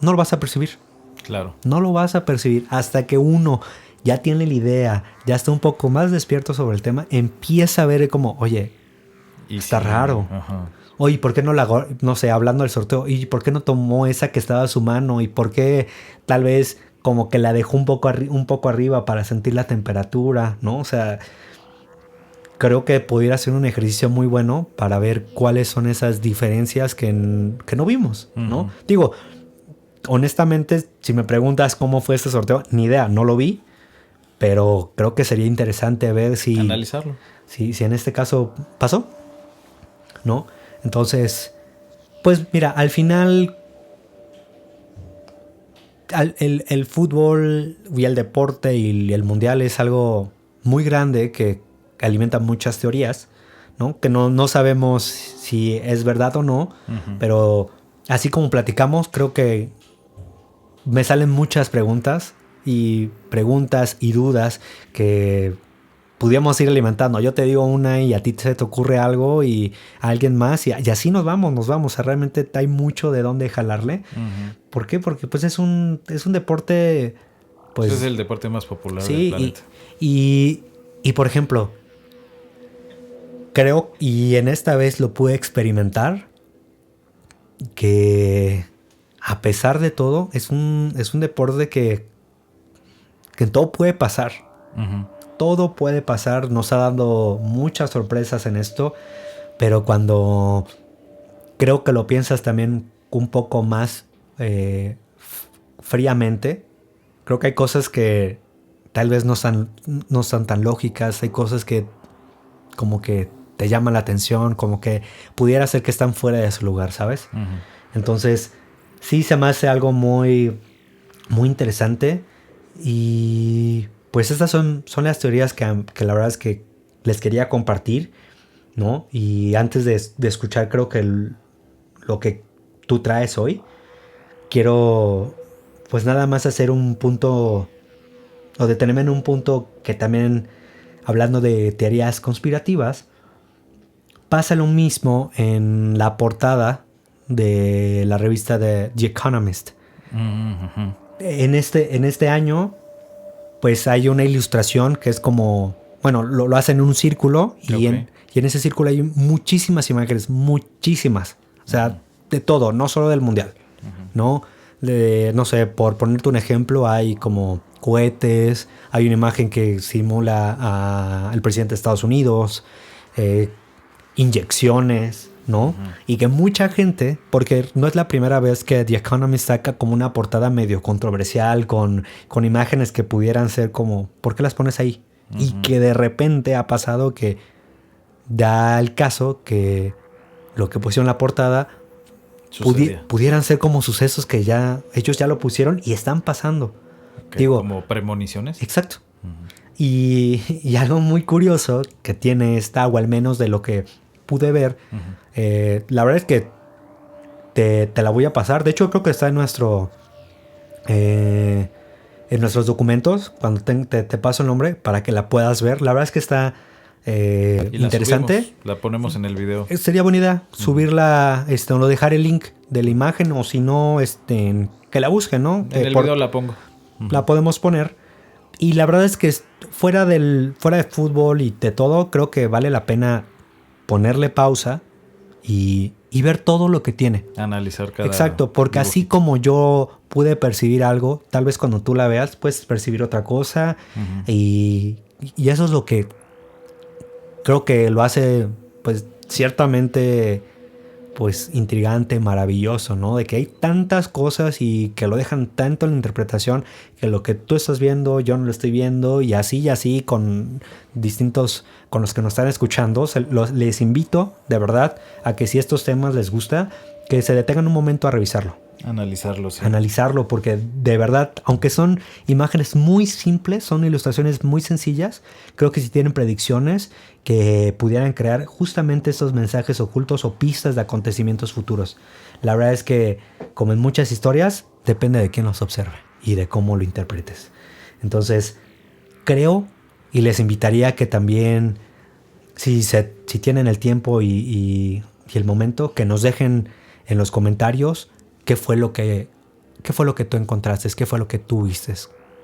no lo vas a percibir. Claro. No lo vas a percibir hasta que uno ya tiene la idea, ya está un poco más despierto sobre el tema, empieza a ver como, oye, está raro. Ajá. Oye, ¿por qué no sé, hablando del sorteo, y por qué no tomó esa que estaba a su mano? ¿Y por qué tal vez como que la dejó un poco arriba para sentir la temperatura? ¿No? O sea, creo que pudiera ser un ejercicio muy bueno para ver cuáles son esas diferencias que no vimos, ¿no? Uh-huh. Digo, honestamente, si me preguntas cómo fue este sorteo, ni idea, no lo vi, pero creo que sería interesante ver si... Analizarlo. si en este caso pasó, ¿no? Entonces, pues mira, al final el fútbol y el deporte y el mundial es algo muy grande que alimenta muchas teorías, ¿no? Que no sabemos si es verdad o no, pero así como platicamos, creo que me salen muchas preguntas y dudas que pudiéramos ir alimentando. Yo te digo una y a ti se te ocurre algo y a alguien más y así nos vamos. O sea, realmente hay mucho de dónde jalarle. ¿Por qué? Porque pues es un deporte... Pues es el deporte más popular sí, del planeta. Y por ejemplo, creo, y en esta vez lo pude experimentar, que a pesar de todo, es un deporte que todo puede pasar. Todo puede pasar. Nos ha dado muchas sorpresas en esto, pero cuando creo que lo piensas también un poco más fríamente, creo que hay cosas que tal vez no son tan lógicas. Hay cosas que como que te llaman la atención, como que pudiera ser que están fuera de su lugar, ¿sabes? Entonces, sí se me hace algo muy, muy interesante. Y pues estas son las teorías que la verdad es que les quería compartir, ¿no? Y antes de escuchar, creo que lo que tú traes hoy, quiero pues nada más hacer un punto, o detenerme en un punto que también, hablando de teorías conspirativas, pasa lo mismo en la portada de la revista de The Economist. En este año, pues hay una ilustración que es como, bueno, lo hacen en un círculo y, okay. y en ese círculo hay muchísimas imágenes, muchísimas. O sea, de todo, no solo del mundial, ¿no? No sé, por ponerte un ejemplo, hay como cohetes, hay una imagen que simula al presidente de Estados Unidos, inyecciones, ¿no? Y que mucha gente, porque no es la primera vez que The Economist saca como una portada medio controversial con imágenes que pudieran ser como, ¿por qué las pones ahí? Y que de repente ha pasado que da el caso que lo que pusieron en la portada pudieran ser como sucesos que ellos ya lo pusieron y están pasando. Okay, digo, como premoniciones. Exacto. Y algo muy curioso que tiene esta, o al menos de lo que pude ver, la verdad es que te la voy a pasar. De hecho, creo que está en nuestros documentos. Cuando te paso el nombre para que la puedas ver. La verdad es que está interesante. La ponemos en el video. Sería buena idea subirla, o dejar el link de la imagen, o si no, que la busquen, ¿no? En el video la pongo. La podemos poner. Y la verdad es que fuera de fútbol y de todo, creo que vale la pena ponerle pausa y ver todo lo que tiene. Analizar cada... Exacto, porque dibujito. Así como yo pude percibir algo, tal vez cuando tú la veas puedes percibir otra cosa. Y eso es lo que creo que lo hace, pues, ciertamente, pues, intrigante, maravilloso, ¿no? De que hay tantas cosas y que lo dejan tanto en la interpretación, que lo que tú estás viendo, yo no lo estoy viendo, y así con con los que nos están escuchando. Les invito, de verdad, a que si estos temas les gusta, que se detengan un momento a revisarlo. Analizarlo, sí. Analizarlo, porque de verdad, aunque son imágenes muy simples, son ilustraciones muy sencillas, creo que sí tienen predicciones que pudieran crear justamente estos mensajes ocultos o pistas de acontecimientos futuros. La verdad es que, como en muchas historias, depende de quién los observe y de cómo lo interpretes. Entonces, creo, y les invitaría que también, si tienen el tiempo y el momento, que nos dejen en los comentarios ¿qué fue lo que tú encontraste? ¿Qué fue lo que tú viste?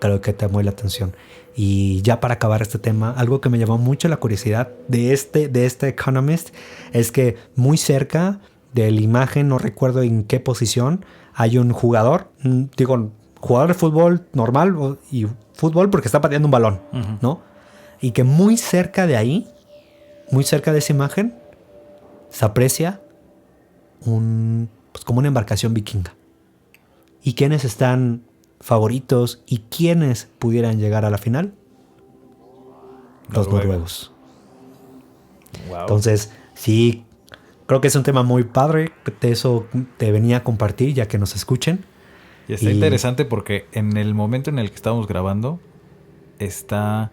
Creo que te llamó la atención. Y ya para acabar este tema, algo que me llamó mucho la curiosidad de este Economist es que muy cerca de la imagen, no recuerdo en qué posición, hay un jugador, jugador de fútbol normal y fútbol porque está pateando un balón, ¿no? Y que muy cerca de ahí, muy cerca de esa imagen, se aprecia como una embarcación vikinga. ¿Y quiénes están favoritos y quiénes pudieran llegar a la final? Los noruegos. Wow. Entonces, sí, creo que es un tema muy padre. De eso te venía a compartir ya que nos escuchen. Y está interesante porque en el momento en el que estamos grabando está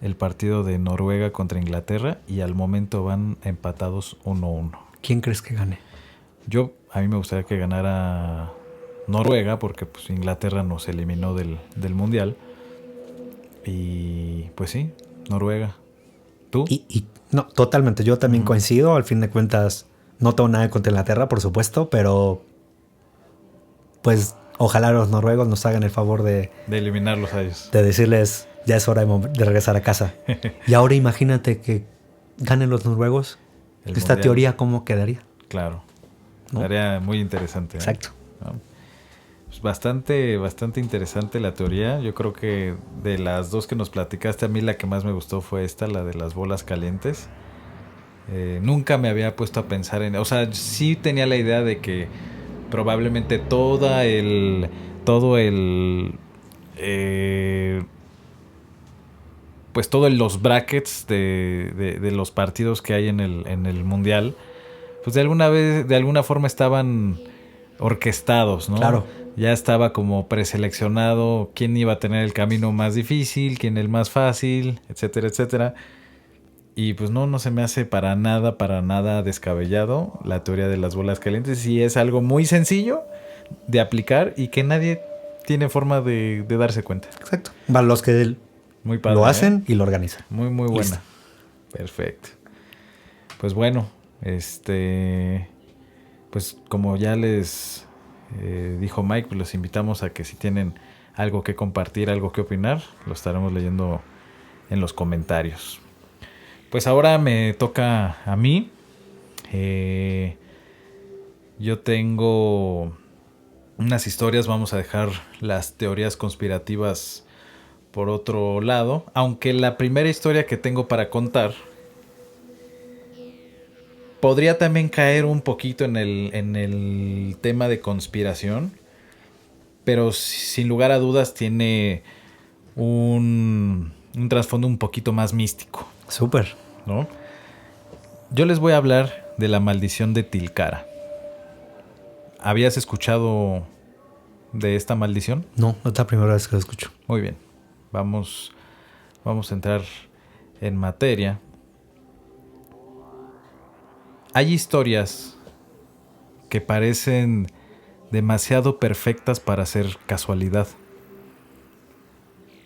el partido de Noruega contra Inglaterra y al momento van empatados 1-1. ¿Quién crees que gane? A mí me gustaría que ganara Noruega porque pues Inglaterra nos eliminó del Mundial. Y pues sí, Noruega. ¿Tú? No, totalmente. Yo también coincido. Al fin de cuentas, no tengo nada contra Inglaterra, por supuesto, pero pues ojalá los noruegos nos hagan el favor de eliminarlos a ellos. De decirles, ya es hora de regresar a casa. Y ahora imagínate que ganen los noruegos. Esta mundial. Teoría, ¿cómo quedaría? Claro. ¿No? Sería muy interesante. Exacto. ¿No? Pues bastante interesante la teoría. Yo creo que de las dos que nos platicaste, a mí la que más me gustó fue esta, la de las bolas calientes. Nunca me había puesto a pensar en... O sea, sí tenía la idea de que probablemente pues todos los brackets de los partidos que hay en el Mundial, pues de alguna forma estaban orquestados, ¿no? Claro. Ya estaba como preseleccionado quién iba a tener el camino más difícil, quién el más fácil, etcétera, etcétera. Y pues no se me hace para nada descabellado la teoría de las bolas calientes. Y es algo muy sencillo de aplicar y que nadie tiene forma de darse cuenta. Exacto. Van los que muy padre, lo hacen y lo organizan. Muy, muy buena. Listo. Perfecto. Pues bueno, pues como ya les dijo Mike, pues los invitamos a que si tienen algo que compartir, algo que opinar, lo estaremos leyendo en los comentarios. Pues ahora me toca a mí. Yo tengo unas historias, vamos a dejar las teorías conspirativas por otro lado, aunque la primera historia que tengo para contar podría también caer un poquito en el tema de conspiración, pero sin lugar a dudas tiene un trasfondo un poquito más místico. Súper. ¿No? Yo les voy a hablar de la maldición de Tilcara. ¿Habías escuchado de esta maldición? No, es la primera vez que lo escucho. Muy bien. Vamos a entrar en materia. Hay historias que parecen demasiado perfectas para ser casualidad.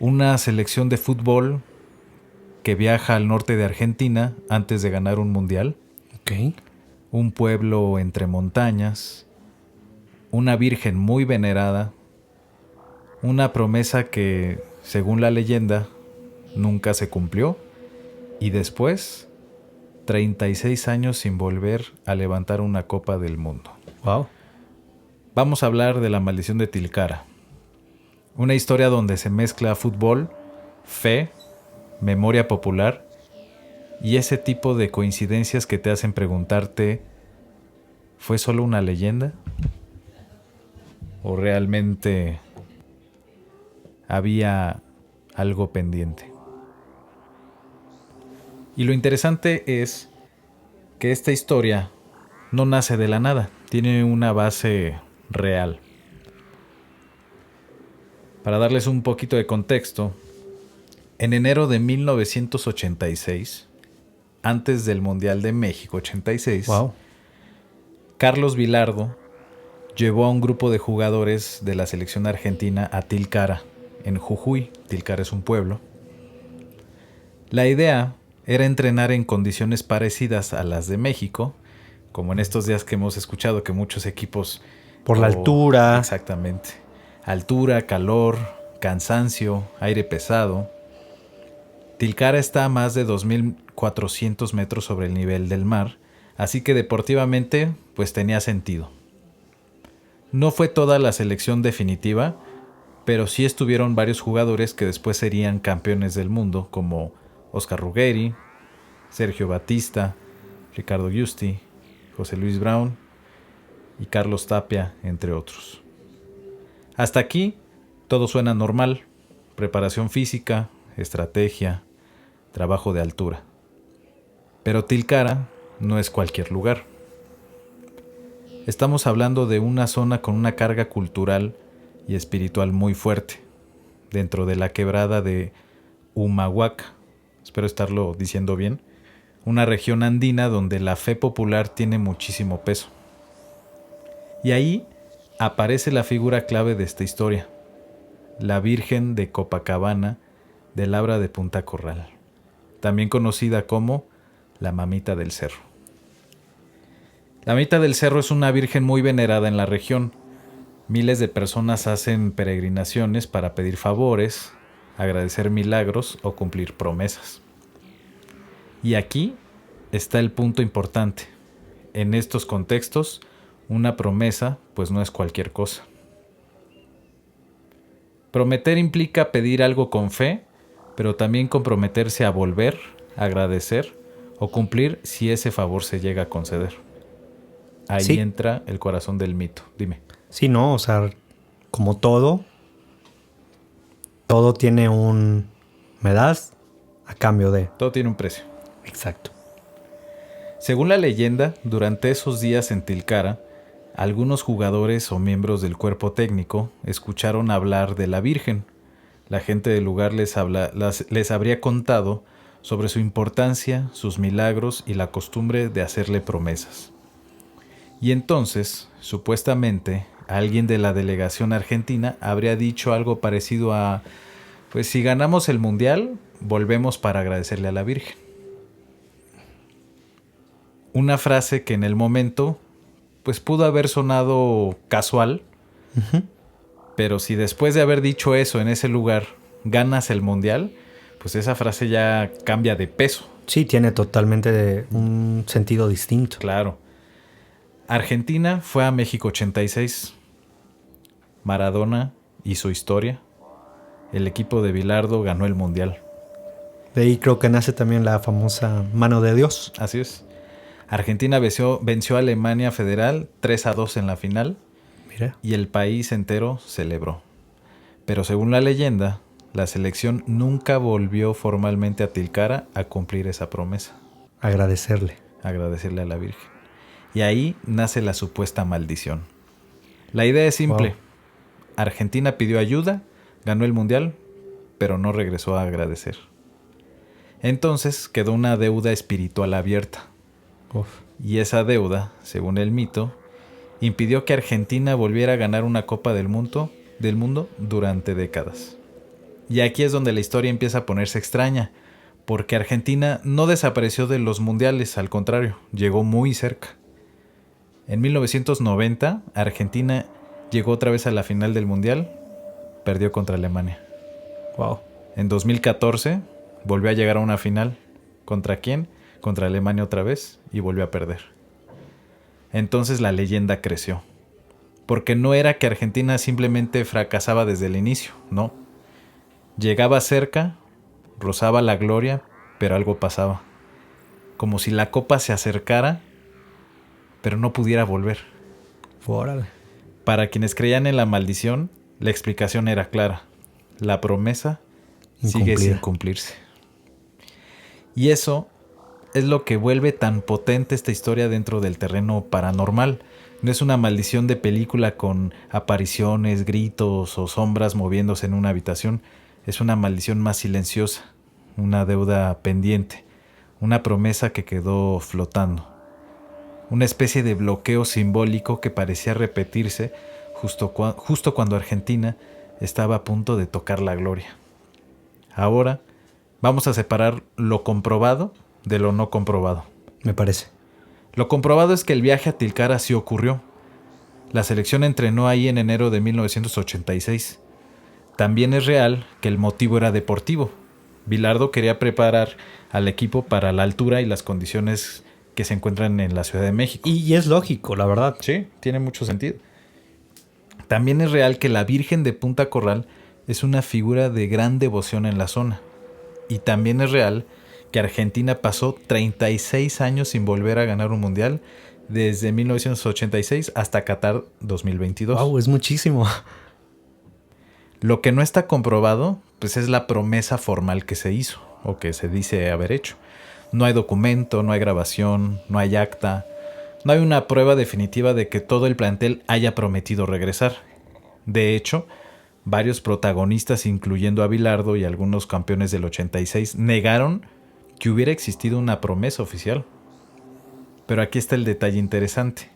Una selección de fútbol que viaja al norte de Argentina antes de ganar un mundial. Ok. Un pueblo entre montañas. Una virgen muy venerada. Una promesa que, según la leyenda, nunca se cumplió. Y después, 36 años sin volver a levantar una copa del mundo. Wow. Vamos a hablar de la maldición de Tilcara. Una historia donde se mezcla fútbol, fe, memoria popular y ese tipo de coincidencias que te hacen preguntarte, ¿fue solo una leyenda? ¿O realmente había algo pendiente? Y lo interesante es que esta historia no nace de la nada, tiene una base real. Para darles un poquito de contexto, en enero de 1986, antes del Mundial de México 86, wow, Carlos Vilardo llevó a un grupo de jugadores de la selección argentina a Tilcara, en Jujuy. Tilcara es un pueblo. La idea era entrenar en condiciones parecidas a las de México, como en estos días que hemos escuchado que muchos equipos... Por la altura. Exactamente. Altura, calor, cansancio, aire pesado. Tilcara está a más de 2.400 metros sobre el nivel del mar, así que deportivamente pues tenía sentido. No fue toda la selección definitiva, pero sí estuvieron varios jugadores que después serían campeones del mundo, como Oscar Ruggeri, Sergio Batista, Ricardo Giusti, José Luis Brown y Carlos Tapia, entre otros. Hasta aquí todo suena normal: preparación física, estrategia, trabajo de altura. Pero Tilcara no es cualquier lugar. Estamos hablando de una zona con una carga cultural y espiritual muy fuerte, dentro de la quebrada de Humahuaca, espero estarlo diciendo bien, una región andina donde la fe popular tiene muchísimo peso. Y ahí aparece la figura clave de esta historia, la Virgen de Copacabana de Labra de Punta Corral, también conocida como la Mamita del Cerro. La Mamita del Cerro es una virgen muy venerada en la región. Miles de personas hacen peregrinaciones para pedir favores, agradecer milagros o cumplir promesas. Y aquí está el punto importante. En estos contextos, una promesa pues no es cualquier cosa. Prometer implica pedir algo con fe, pero también comprometerse a volver, agradecer o cumplir si ese favor se llega a conceder. Ahí Sí. entra el corazón del mito. Dime. Sí, no, o sea, como todo tiene un me das a cambio de. Todo tiene un precio. Exacto. Según la leyenda, durante esos días en Tilcara, algunos jugadores o miembros del cuerpo técnico escucharon hablar de la Virgen. La gente del lugar les habría contado sobre su importancia, sus milagros y la costumbre de hacerle promesas. Y entonces, supuestamente, alguien de la delegación argentina habría dicho algo parecido a: pues si ganamos el mundial, volvemos para agradecerle a la Virgen. Una frase que en el momento pues pudo haber sonado casual, pero si después de haber dicho eso en ese lugar ganas el mundial, pues esa frase ya cambia de peso. Sí, tiene totalmente un sentido distinto. Claro. Argentina fue a México 86. Maradona hizo historia. El equipo de Bilardo ganó el mundial. De ahí creo que nace también la famosa mano de Dios. Así es. Argentina venció a Alemania Federal 3-2 en la final. Mira. Y el país entero celebró. Pero según la leyenda, la selección nunca volvió formalmente a Tilcara a cumplir esa promesa. Agradecerle. Agradecerle a la Virgen. Y ahí nace la supuesta maldición. La idea es simple. Wow. Argentina pidió ayuda, ganó el mundial, pero no regresó a agradecer. Entonces quedó una deuda espiritual abierta. Uf. Y esa deuda, según el mito, impidió que Argentina volviera a ganar una Copa del Mundo durante décadas. Y aquí es donde la historia empieza a ponerse extraña, porque Argentina no desapareció de los mundiales, al contrario, llegó muy cerca. En 1990, Argentina llegó otra vez a la final del mundial, perdió contra Alemania. Wow. En 2014, volvió a llegar a una final. ¿Contra quién? Contra Alemania otra vez y volvió a perder. Entonces la leyenda creció. Porque no era que Argentina simplemente fracasaba desde el inicio, no. Llegaba cerca, rozaba la gloria, pero algo pasaba. Como si la copa se acercara, pero no pudiera volver. Órale. Para quienes creían en la maldición, la explicación era clara. La promesa sigue sin cumplirse. Y eso es lo que vuelve tan potente esta historia dentro del terreno paranormal. No es una maldición de película con apariciones, gritos o sombras moviéndose en una habitación. Es una maldición más silenciosa, una deuda pendiente, una promesa que quedó flotando. Una especie de bloqueo simbólico que parecía repetirse justo cuando Argentina estaba a punto de tocar la gloria. Ahora vamos a separar lo comprobado de lo no comprobado. Me parece. Lo comprobado es que el viaje a Tilcara sí ocurrió. La selección entrenó ahí en enero de 1986. También es real que el motivo era deportivo. Bilardo quería preparar al equipo para la altura y las condiciones que se encuentran en la Ciudad de México. Y es lógico, la verdad. Sí, tiene mucho sentido. También es real que la Virgen de Punta Corral es una figura de gran devoción en la zona. Y también es real que Argentina pasó 36 años sin volver a ganar un mundial, desde 1986 hasta Qatar 2022. Wow, es muchísimo. Lo que no está comprobado, pues es la promesa formal que se hizo, o que se dice haber hecho. No hay documento, no hay grabación, no hay acta. No hay una prueba definitiva de que todo el plantel haya prometido regresar. De hecho, varios protagonistas, incluyendo a Bilardo y algunos campeones del 86, negaron que hubiera existido una promesa oficial. Pero aquí está el detalle interesante.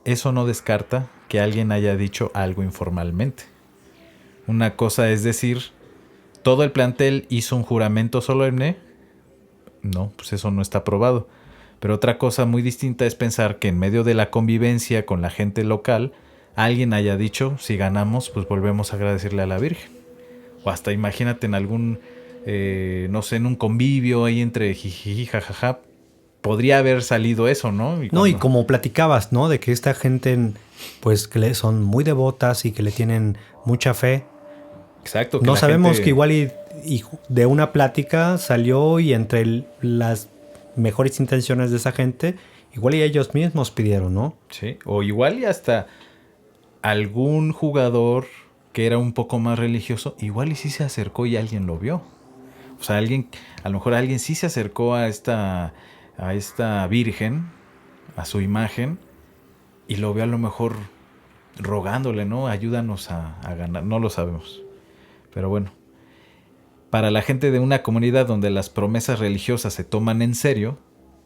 Eso no descarta que alguien haya dicho algo informalmente. Una cosa es decir, ¿todo el plantel hizo un juramento solemne? No, pues eso no está probado. Pero otra cosa muy distinta es pensar que en medio de la convivencia con la gente local, alguien haya dicho, si ganamos, pues volvemos a agradecerle a la Virgen. O hasta imagínate en algún, no sé, en un convivio ahí entre jijiji, jajaja, podría haber salido eso, ¿no? Y como platicabas, ¿no? De que esta gente, pues, que son muy devotas y que le tienen mucha fe. Exacto. No sabemos que igual y de una plática salió y entre las mejores intenciones de esa gente, igual y ellos mismos pidieron, ¿no? Sí, o igual y hasta algún jugador que era un poco más religioso, igual y sí se acercó y alguien lo vio. O sea, a lo mejor alguien sí se acercó a esta virgen, a su imagen, y lo vio a lo mejor rogándole, ¿no? Ayúdanos a ganar. No lo sabemos. Pero bueno, para la gente de una comunidad donde las promesas religiosas se toman en serio,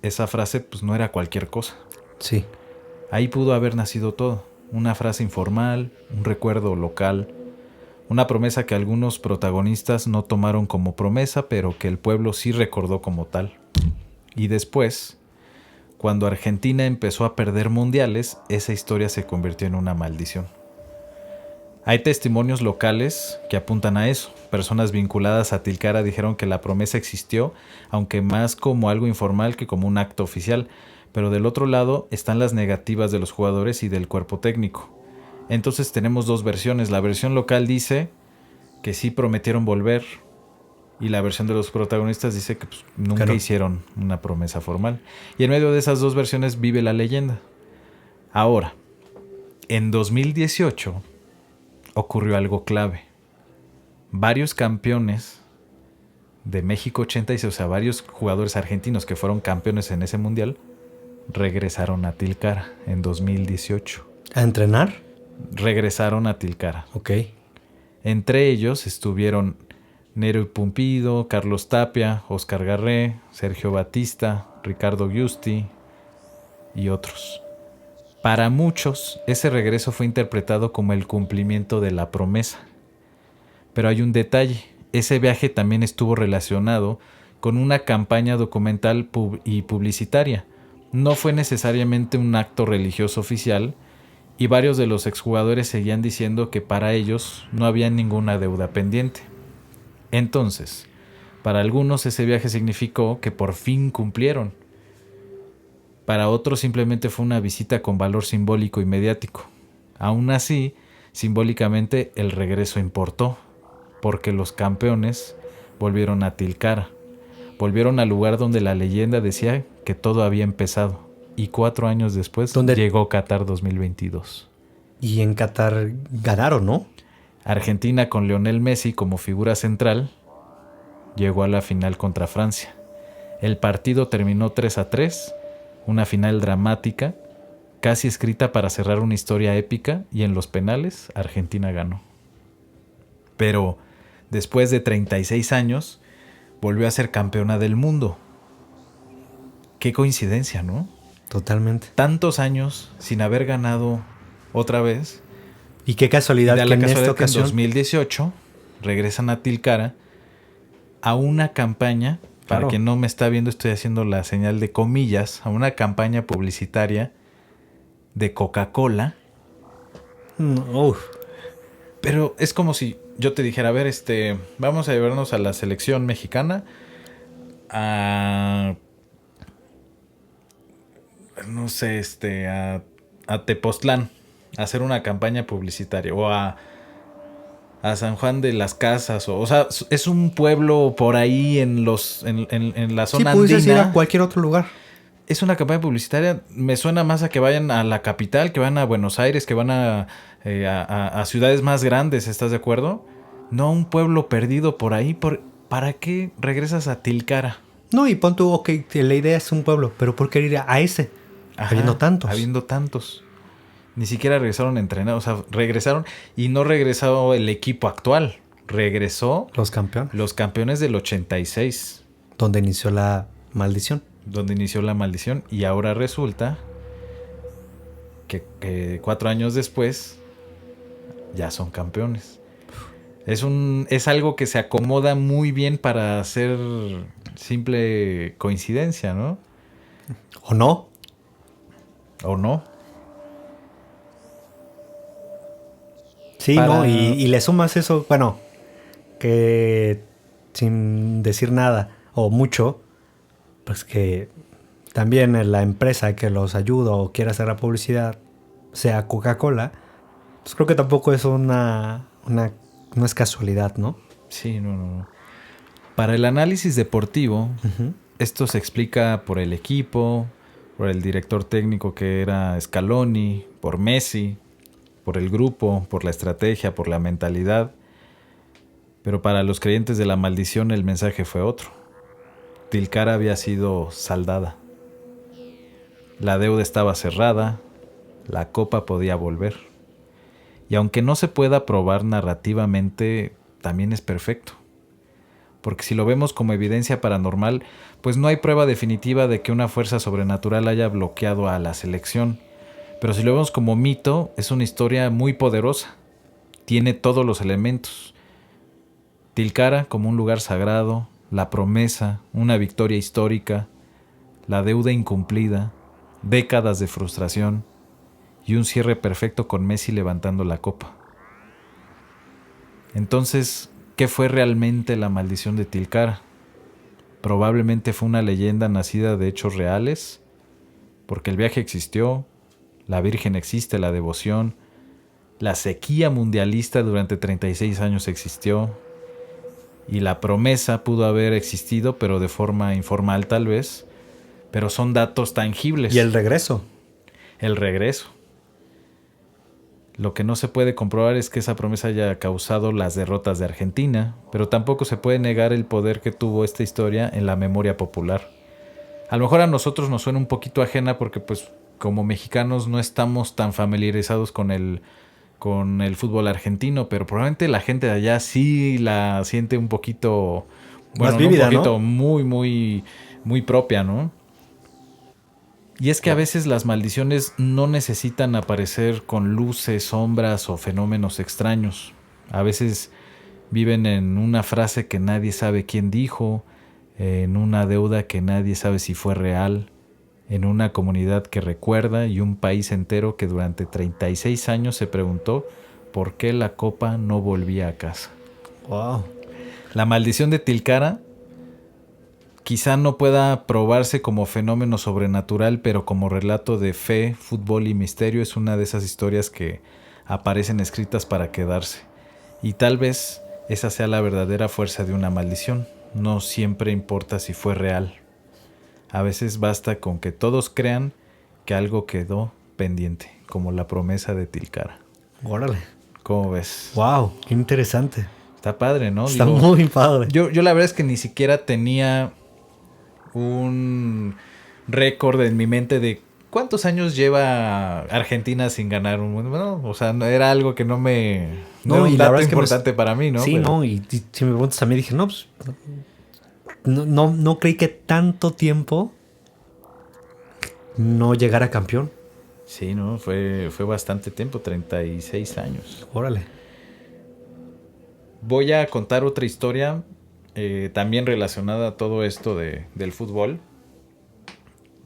esa frase pues no era cualquier cosa. Sí. Ahí pudo haber nacido todo. Una frase informal, un recuerdo local, una promesa que algunos protagonistas no tomaron como promesa, pero que el pueblo sí recordó como tal. Y después, cuando Argentina empezó a perder mundiales, esa historia se convirtió en una maldición. Hay testimonios locales que apuntan a eso. Personas vinculadas a Tilcara dijeron que la promesa existió, aunque más como algo informal que como un acto oficial. Pero del otro lado están las negativas de los jugadores y del cuerpo técnico. Entonces tenemos dos versiones. La versión local dice que sí prometieron volver, y la versión de los protagonistas dice que pues, nunca hicieron una promesa formal. Y en medio de esas dos versiones vive la leyenda. Ahora, en 2018 ocurrió algo clave. Varios campeones de México 86, o sea, varios jugadores argentinos que fueron campeones en ese mundial, regresaron a Tilcara en 2018. ¿A entrenar? Regresaron a Tilcara. Ok. Entre ellos estuvieron Nero Pumpido, Carlos Tapia, Oscar Garré, Sergio Batista, Ricardo Giusti y otros. Para muchos, ese regreso fue interpretado como el cumplimiento de la promesa. Pero hay un detalle. Ese viaje también estuvo relacionado con una campaña documental y publicitaria. No fue necesariamente un acto religioso oficial, y varios de los exjugadores seguían diciendo que para ellos no había ninguna deuda pendiente. Entonces, para algunos ese viaje significó que por fin cumplieron. Para otros simplemente fue una visita con valor simbólico y mediático. Aún así, simbólicamente el regreso importó, porque los campeones volvieron a Tilcara. Volvieron al lugar donde la leyenda decía que todo había empezado. Y 4 años después llegó Qatar 2022. Y en Qatar ganaron, ¿no? Argentina, con Lionel Messi como figura central, llegó a la final contra Francia. El partido terminó 3-3, una final dramática, casi escrita para cerrar una historia épica, y en los penales Argentina ganó. Pero después de 36 años, volvió a ser campeona del mundo. Qué coincidencia, ¿no? Totalmente. Tantos años sin haber ganado otra vez. Y qué casualidad que en esta ocasión, en 2018, regresan a Tilcara a una campaña, para quien no me está viendo, estoy haciendo la señal de comillas, a una campaña publicitaria de Coca-Cola. Pero es como si yo te dijera, a ver, vamos a llevarnos a la selección mexicana a, no sé, a Tepoztlán a hacer una campaña publicitaria, o a San Juan de las Casas, o sea, es un pueblo por ahí en la zona andina. Sí, puedes ir a cualquier otro lugar. Es una campaña publicitaria. Me suena más a que vayan a la capital, que van a Buenos Aires, que van a ciudades más grandes, ¿estás de acuerdo? No un pueblo perdido por ahí. ¿Para qué regresas a Tilcara? No, y pon tú, ok, que la idea es un pueblo, pero ¿por qué ir a ese? Ajá, Habiendo tantos. Habiendo tantos. Ni siquiera regresaron a entrenar. O sea, regresaron y no regresó el equipo actual. Regresó Los campeones. los campeones del 86. Donde inició la maldición. Donde inició la maldición. Y ahora resulta que 4 años después ya son campeones. Es algo que se acomoda muy bien para hacer simple coincidencia, ¿no? ¿O no? ¿O no? Sí, no, y le sumas eso, bueno, que sin decir nada o mucho, pues que también la empresa que los ayuda o quiere hacer la publicidad sea Coca-Cola, pues creo que tampoco es no es casualidad, ¿no? Sí, no. Para el análisis deportivo, esto se explica por el equipo, por el director técnico que era Scaloni, por Messi, por el grupo, por la estrategia, por la mentalidad. Pero para los creyentes de la maldición el mensaje fue otro. Tilcara había sido saldada. La deuda estaba cerrada, la copa podía volver. Y aunque no se pueda probar narrativamente, también es perfecto. Porque si lo vemos como evidencia paranormal, pues no hay prueba definitiva de que una fuerza sobrenatural haya bloqueado a la selección. Pero si lo vemos como mito, es una historia muy poderosa. Tiene todos los elementos. Tilcara como un lugar sagrado, la promesa, una victoria histórica, la deuda incumplida, décadas de frustración y un cierre perfecto con Messi levantando la copa. Entonces, ¿qué fue realmente la maldición de Tilcara? Probablemente fue una leyenda nacida de hechos reales, porque el viaje existió, la Virgen existe, la devoción, la sequía mundialista durante 36 años existió, y la promesa pudo haber existido, pero de forma informal tal vez, pero son datos tangibles. Y el regreso. El regreso. Lo que no se puede comprobar es que esa promesa haya causado las derrotas de Argentina, pero tampoco se puede negar el poder que tuvo esta historia en la memoria popular. A lo mejor a nosotros nos suena un poquito ajena porque pues como mexicanos no estamos tan familiarizados con el fútbol argentino, pero probablemente la gente de allá sí la siente un poquito, bueno, más vívida, un poquito, ¿no? muy propia, ¿no? Y es que a veces las maldiciones no necesitan aparecer con luces, sombras o fenómenos extraños. A veces viven en una frase que nadie sabe quién dijo, en una deuda que nadie sabe si fue real, en una comunidad que recuerda y un país entero que durante 36 años se preguntó por qué la copa no volvía a casa. Wow. La maldición de Tilcara quizá no pueda probarse como fenómeno sobrenatural, pero como relato de fe, fútbol y misterio es una de esas historias que aparecen escritas para quedarse. Y tal vez esa sea la verdadera fuerza de una maldición. No siempre importa si fue real. A veces basta con que todos crean que algo quedó pendiente, como la promesa de Tilcara. Órale. ¿Cómo ves? Wow, qué interesante. Está padre, ¿no? Está muy padre. Yo la verdad es que ni siquiera tenía un récord en mi mente de cuántos años lleva Argentina sin ganar un mundo. No, o sea, era algo que no era un dato importante para mí, ¿no? Sí, pero... no, y si me preguntas a mí dije, no, pues no creí que tanto tiempo no llegara campeón. Sí, no, fue bastante tiempo, 36 años. Órale. Voy a contar otra historia también relacionada a todo esto del fútbol,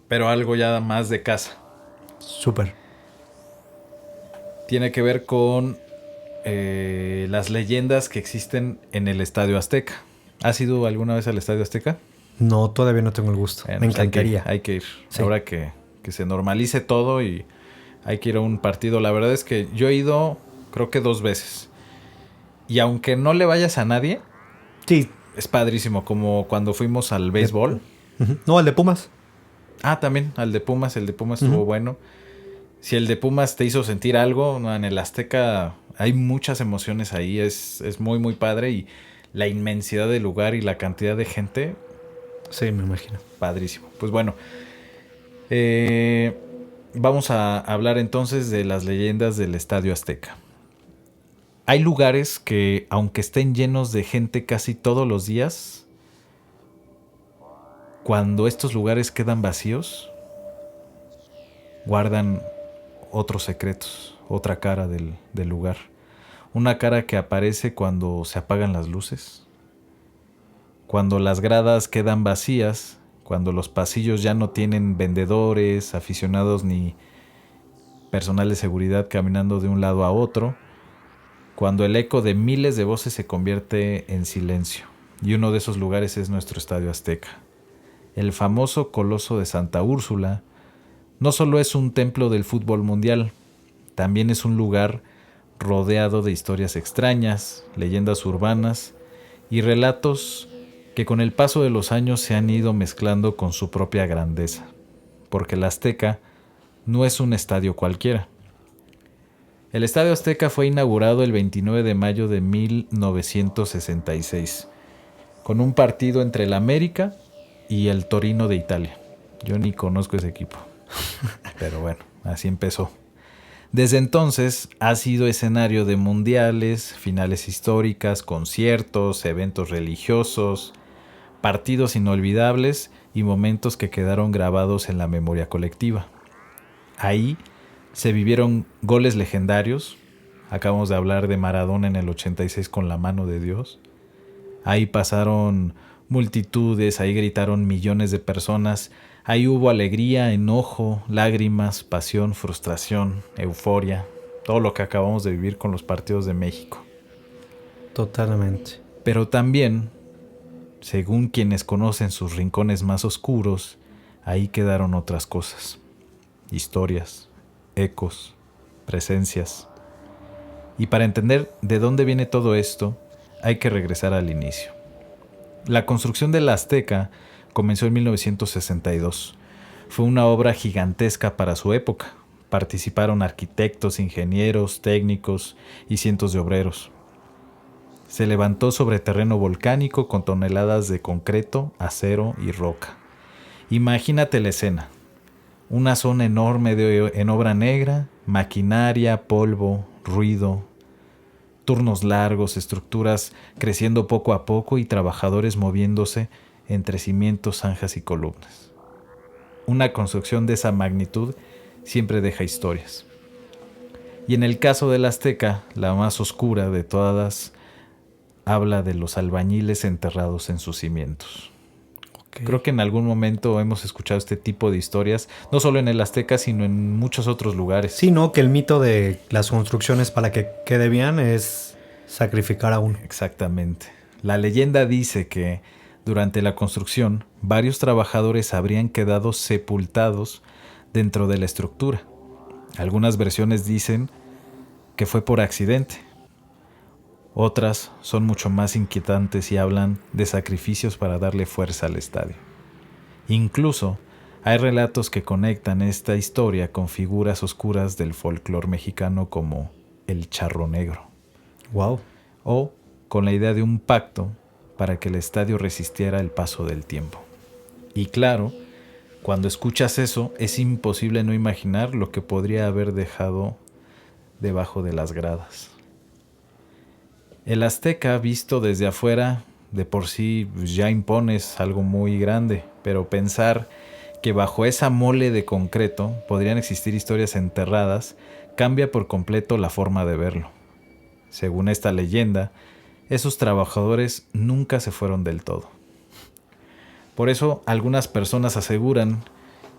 pero algo ya más de casa. Súper. Tiene que ver con las leyendas que existen en el Estadio Azteca. ¿Has ido alguna vez al Estadio Azteca? No, todavía no tengo el gusto. Bueno, me pues encantaría. Hay que ir. Sí. Ahora que se normalice todo y hay que ir a un partido. La verdad es que yo he ido creo que 2 veces. Y aunque no le vayas a nadie, Sí. es padrísimo. Como cuando fuimos al béisbol. Uh-huh. No, al de Pumas. Ah, también al de Pumas. El de Pumas estuvo bueno. Si el de Pumas te hizo sentir algo, no, en el Azteca hay muchas emociones ahí. Es muy, muy padre. Y la inmensidad del lugar y la cantidad de gente Sí, me imagino. Padrísimo. Pues bueno, vamos a hablar entonces de las leyendas del Estadio Azteca. Hay lugares que, aunque estén llenos de gente casi todos los días, cuando estos lugares quedan vacíos, guardan otros secretos, otra cara del lugar. Una cara que aparece cuando se apagan las luces, cuando las gradas quedan vacías, cuando los pasillos ya no tienen vendedores, aficionados ni personal de seguridad caminando de un lado a otro, cuando el eco de miles de voces se convierte en silencio. Y uno de esos lugares es nuestro Estadio Azteca. El famoso Coloso de Santa Úrsula no solo es un templo del fútbol mundial, también es un lugar rodeado de historias extrañas, leyendas urbanas y relatos que con el paso de los años se han ido mezclando con su propia grandeza, porque el Azteca no es un estadio cualquiera. El Estadio Azteca fue inaugurado el 29 de mayo de 1966, con un partido entre el América y el Torino de Italia. Yo ni conozco ese equipo, pero bueno, así empezó. Desde entonces ha sido escenario de mundiales, finales históricas, conciertos, eventos religiosos, partidos inolvidables y momentos que quedaron grabados en la memoria colectiva. Ahí se vivieron goles legendarios. Acabamos de hablar de Maradona en el 86 con la mano de Dios. Ahí pasaron multitudes, ahí gritaron millones de personas. Ahí hubo alegría, enojo, lágrimas, pasión, frustración, euforia. Todo lo que acabamos de vivir con los partidos de México. Totalmente. Pero también, según quienes conocen sus rincones más oscuros, ahí quedaron otras cosas. Historias, ecos, presencias. Y para entender de dónde viene todo esto, hay que regresar al inicio. La construcción de la Azteca comenzó en 1962. Fue una obra gigantesca para su época. Participaron arquitectos, ingenieros, técnicos y cientos de obreros. Se levantó sobre terreno volcánico con toneladas de concreto, acero y roca. Imagínate la escena. Una zona enorme en obra negra, maquinaria, polvo, ruido, turnos largos, estructuras creciendo poco a poco y trabajadores moviéndose entre cimientos, zanjas y columnas. Una construcción de esa magnitud siempre deja historias. Y en el caso del Azteca, la más oscura de todas, habla de los albañiles enterrados en sus cimientos. Creo que en algún momento hemos escuchado este tipo de historias, no solo en el Azteca, sino en muchos otros lugares. Sí, ¿no? Que el mito de las construcciones para que quede bien es sacrificar a uno. Exactamente. La leyenda dice que durante la construcción, varios trabajadores habrían quedado sepultados dentro de la estructura. Algunas versiones dicen que fue por accidente. Otras son mucho más inquietantes y hablan de sacrificios para darle fuerza al estadio. Incluso hay relatos que conectan esta historia con figuras oscuras del folclore mexicano como el charro negro. Wow. O con la idea de un pacto para que el estadio resistiera el paso del tiempo. Y claro, cuando escuchas eso, es imposible no imaginar lo que podría haber dejado debajo de las gradas. El Azteca, visto desde afuera, de por sí ya impones algo muy grande, pero pensar que bajo esa mole de concreto podrían existir historias enterradas cambia por completo la forma de verlo. Según esta leyenda, esos trabajadores nunca se fueron del todo. Por eso, algunas personas aseguran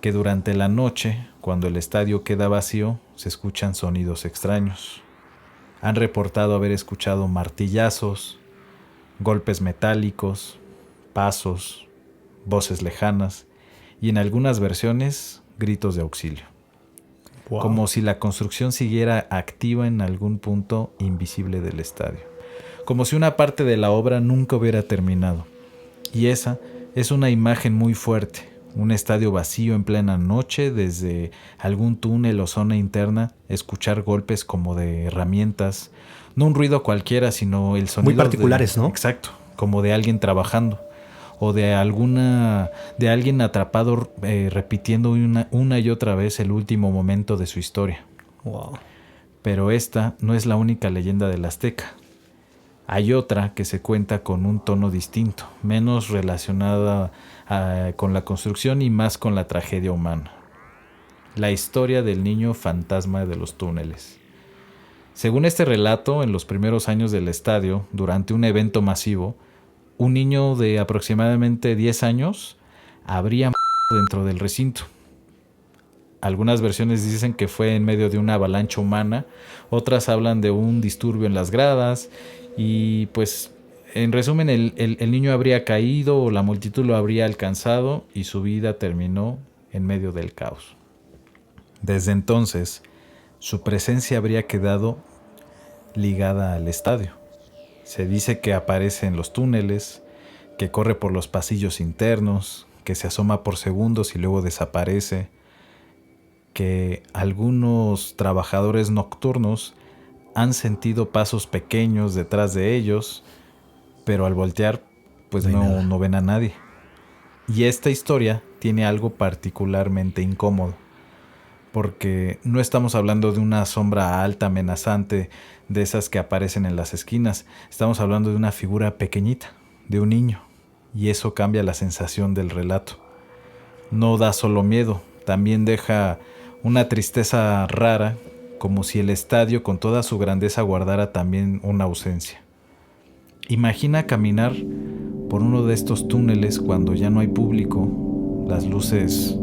que durante la noche, cuando el estadio queda vacío, se escuchan sonidos extraños. Han reportado haber escuchado martillazos, golpes metálicos, pasos, voces lejanas y en algunas versiones gritos de auxilio. Wow. Como si la construcción siguiera activa en algún punto invisible del estadio. Como si una parte de la obra nunca hubiera terminado. Y esa es una imagen muy fuerte. Un estadio vacío en plena noche, desde algún túnel o zona interna, escuchar golpes como de herramientas, no un ruido cualquiera, sino el sonido muy particulares, ¿no? Exacto, como de alguien trabajando, o de alguien atrapado repitiendo una y otra vez el último momento de su historia. Wow. Pero esta no es la única leyenda del Azteca. Hay otra que se cuenta con un tono distinto, menos relacionada con la construcción y más con la tragedia humana. La historia del niño fantasma de los túneles. Según este relato, en los primeros años del estadio, durante un evento masivo, un niño de aproximadamente 10 años habría dentro del recinto. Algunas versiones dicen que fue en medio de una avalancha humana, otras hablan de un disturbio en las gradas y pues en resumen el niño habría caído o la multitud lo habría alcanzado y su vida terminó en medio del caos. Desde entonces, su presencia habría quedado ligada al estadio. Se dice que aparece en los túneles, que corre por los pasillos internos, que se asoma por segundos y luego desaparece, que algunos trabajadores nocturnos han sentido pasos pequeños detrás de ellos, pero al voltear pues no ven a nadie. Y esta historia tiene algo particularmente incómodo, porque no estamos hablando de una sombra alta, amenazante, de esas que aparecen en las esquinas. Estamos hablando de una figura pequeñita, de un niño, y eso cambia la sensación del relato. No da solo miedo, también deja una tristeza rara, como si el estadio con toda su grandeza guardara también una ausencia. Imagina caminar por uno de estos túneles cuando ya no hay público, las luces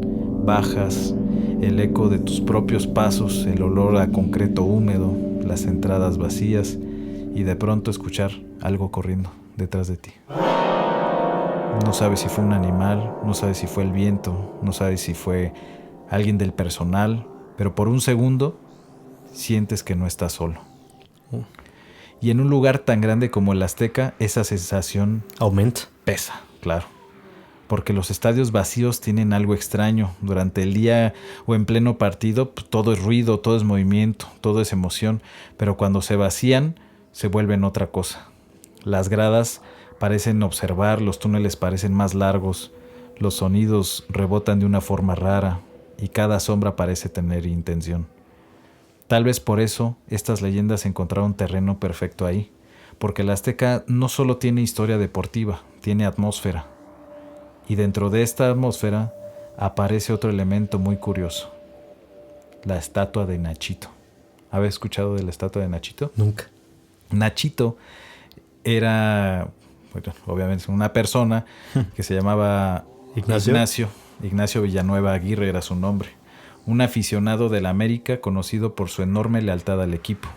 bajas, el eco de tus propios pasos, el olor a concreto húmedo, las entradas vacías y de pronto escuchar algo corriendo detrás de ti. No sabes si fue un animal, no sabes si fue el viento, no sabes si fue alguien del personal, pero por un segundo sientes que no estás solo. Y en un lugar tan grande como el Azteca, esa sensación aumenta. Pesa, claro. Porque los estadios vacíos tienen algo extraño. Durante el día o en pleno partido, pues, todo es ruido, todo es movimiento, todo es emoción. Pero cuando se vacían, se vuelven otra cosa. Las gradas parecen observar, los túneles parecen más largos, los sonidos rebotan de una forma rara y cada sombra parece tener intención. Tal vez por eso estas leyendas encontraron terreno perfecto ahí, porque el Azteca no solo tiene historia deportiva, tiene atmósfera. Y dentro de esta atmósfera aparece otro elemento muy curioso, la estatua de Nachito. ¿Habéis escuchado de la estatua de Nachito? Nunca. Nachito era, bueno, obviamente una persona que se llamaba Ignacio Villanueva Aguirre era su nombre. Un aficionado del América conocido por su enorme lealtad al equipo.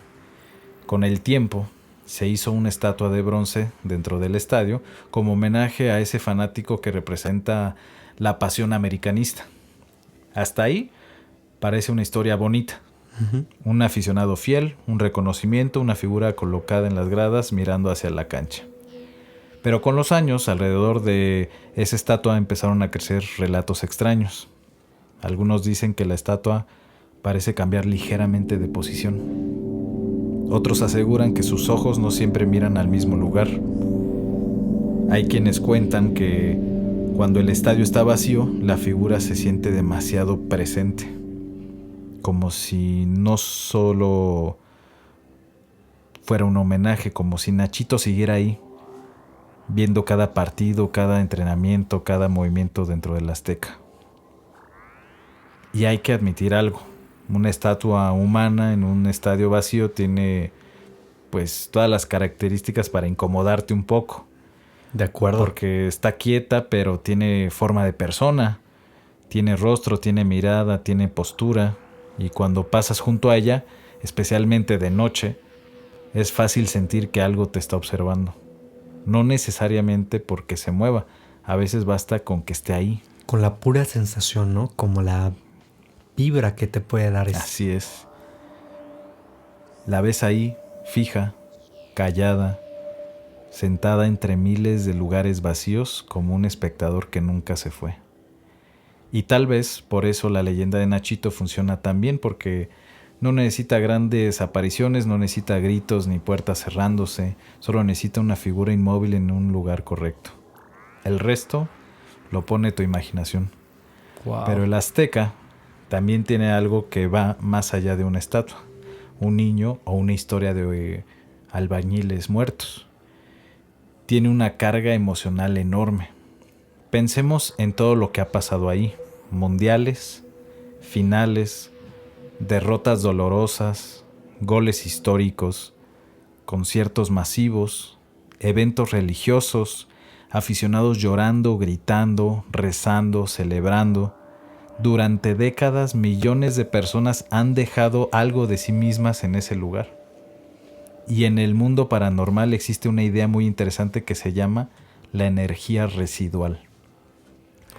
Con el tiempo se hizo una estatua de bronce dentro del estadio como homenaje a ese fanático que representa la pasión americanista. Hasta ahí parece una historia bonita. Un aficionado fiel, un reconocimiento, una figura colocada en las gradas mirando hacia la cancha. Pero con los años, alrededor de esa estatua empezaron a crecer relatos extraños. Algunos dicen que la estatua parece cambiar ligeramente de posición. Otros aseguran que sus ojos no siempre miran al mismo lugar. Hay quienes cuentan que cuando el estadio está vacío, la figura se siente demasiado presente. Como si no solo fuera un homenaje, como si Nachito siguiera ahí, viendo cada partido, cada entrenamiento, cada movimiento dentro del Azteca. Y hay que admitir algo, una estatua humana en un estadio vacío tiene pues todas las características para incomodarte un poco. De acuerdo. Porque está quieta, pero tiene forma de persona, tiene rostro, tiene mirada, tiene postura, y cuando pasas junto a ella, especialmente de noche, es fácil sentir que algo te está observando. No necesariamente porque se mueva, a veces basta con que esté ahí. Con la pura sensación, ¿no? Como la vibra que te puede dar eso. Así es. La ves ahí, fija, callada, sentada entre miles de lugares vacíos como un espectador que nunca se fue. Y tal vez por eso la leyenda de Nachito funciona tan bien, porque no necesita grandes apariciones, no necesita gritos ni puertas cerrándose, solo necesita una figura inmóvil en un lugar correcto. El resto lo pone tu imaginación. Wow. Pero el azteca también tiene algo que va más allá de una estatua, un niño o una historia de albañiles muertos. Tiene una carga emocional enorme. Pensemos en todo lo que ha pasado ahí: mundiales, finales, derrotas dolorosas, goles históricos, conciertos masivos, eventos religiosos, aficionados llorando, gritando, rezando, celebrando. Durante décadas, millones de personas han dejado algo de sí mismas en ese lugar. Y en el mundo paranormal existe una idea muy interesante que se llama la energía residual.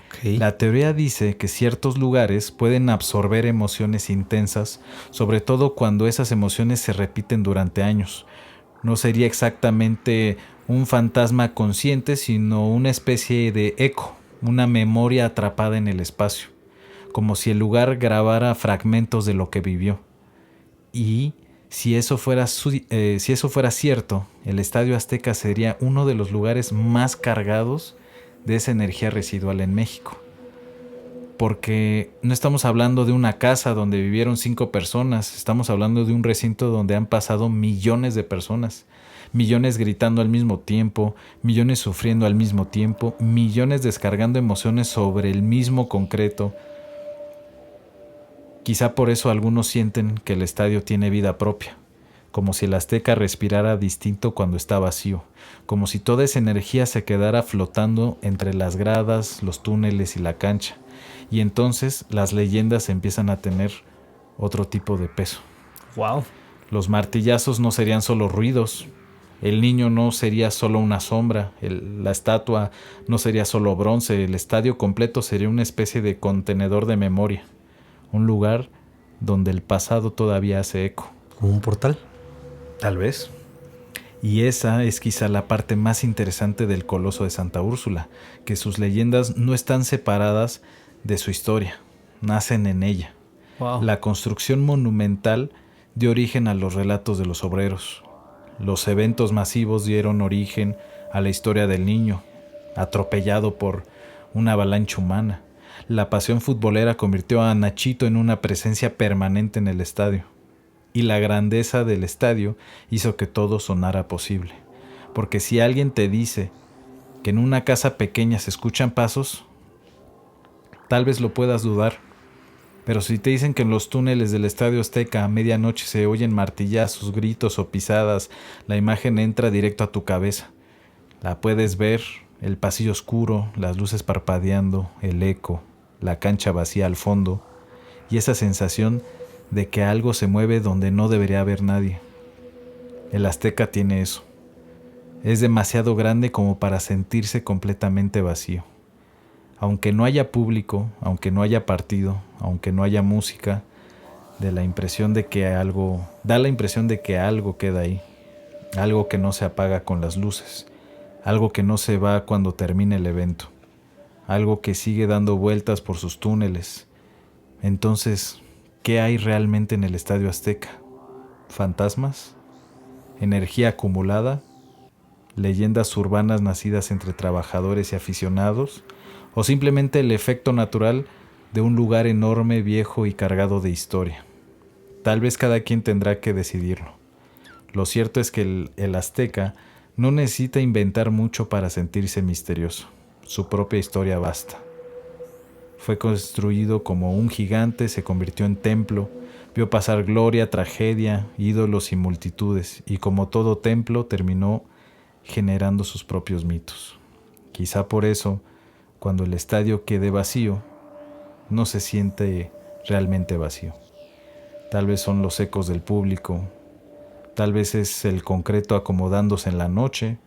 Okay. La teoría dice que ciertos lugares pueden absorber emociones intensas, sobre todo cuando esas emociones se repiten durante años. No sería exactamente un fantasma consciente, sino una especie de eco, una memoria atrapada en el espacio, como si el lugar grabara fragmentos de lo que vivió. Y si eso fuera cierto, el Estadio Azteca sería uno de los lugares más cargados de esa energía residual en México. Porque no estamos hablando de una casa donde vivieron 5 personas, estamos hablando de un recinto donde han pasado millones de personas, millones gritando al mismo tiempo, millones sufriendo al mismo tiempo, millones descargando emociones sobre el mismo concreto. Quizá por eso algunos sienten que el estadio tiene vida propia, como si el Azteca respirara distinto cuando está vacío, como si toda esa energía se quedara flotando entre las gradas, los túneles y la cancha. Y entonces las leyendas empiezan a tener otro tipo de peso. Wow. Los martillazos no serían solo ruidos, el niño no sería solo una sombra, la estatua no sería solo bronce, el estadio completo sería una especie de contenedor de memoria, un lugar donde el pasado todavía hace eco. ¿Como un portal? Tal vez. Y esa es quizá la parte más interesante del Coloso de Santa Úrsula, que sus leyendas no están separadas de su historia, nacen en ella. Wow. La construcción monumental dio origen a los relatos de los obreros. Los eventos masivos dieron origen a la historia del niño, atropellado por una avalancha humana. La pasión futbolera convirtió a Nachito en una presencia permanente en el estadio. Y la grandeza del estadio hizo que todo sonara posible. Porque si alguien te dice que en una casa pequeña se escuchan pasos, tal vez lo puedas dudar. Pero si te dicen que en los túneles del Estadio Azteca a medianoche se oyen martillazos, gritos o pisadas, la imagen entra directo a tu cabeza. La puedes ver, el pasillo oscuro, las luces parpadeando, el eco, la cancha vacía al fondo, y esa sensación de que algo se mueve donde no debería haber nadie. El Azteca tiene eso. Es demasiado grande como para sentirse completamente vacío. Aunque no haya público, aunque no haya partido, aunque no haya música, da la impresión de que algo queda ahí, algo que no se apaga con las luces, algo que no se va cuando termine el evento, algo que sigue dando vueltas por sus túneles. Entonces, ¿qué hay realmente en el Estadio Azteca? ¿Fantasmas? ¿Energía acumulada? ¿Leyendas urbanas nacidas entre trabajadores y aficionados? ¿O simplemente el efecto natural de un lugar enorme, viejo y cargado de historia? Tal vez cada quien tendrá que decidirlo. Lo cierto es que el Azteca no necesita inventar mucho para sentirse misterioso. Su propia historia basta. Fue construido como un gigante, se convirtió en templo, vio pasar gloria, tragedia, ídolos y multitudes, y como todo templo terminó generando sus propios mitos. Quizá por eso, cuando el estadio quede vacío, no se siente realmente vacío. Tal vez son los ecos del público, tal vez es el concreto acomodándose en la noche,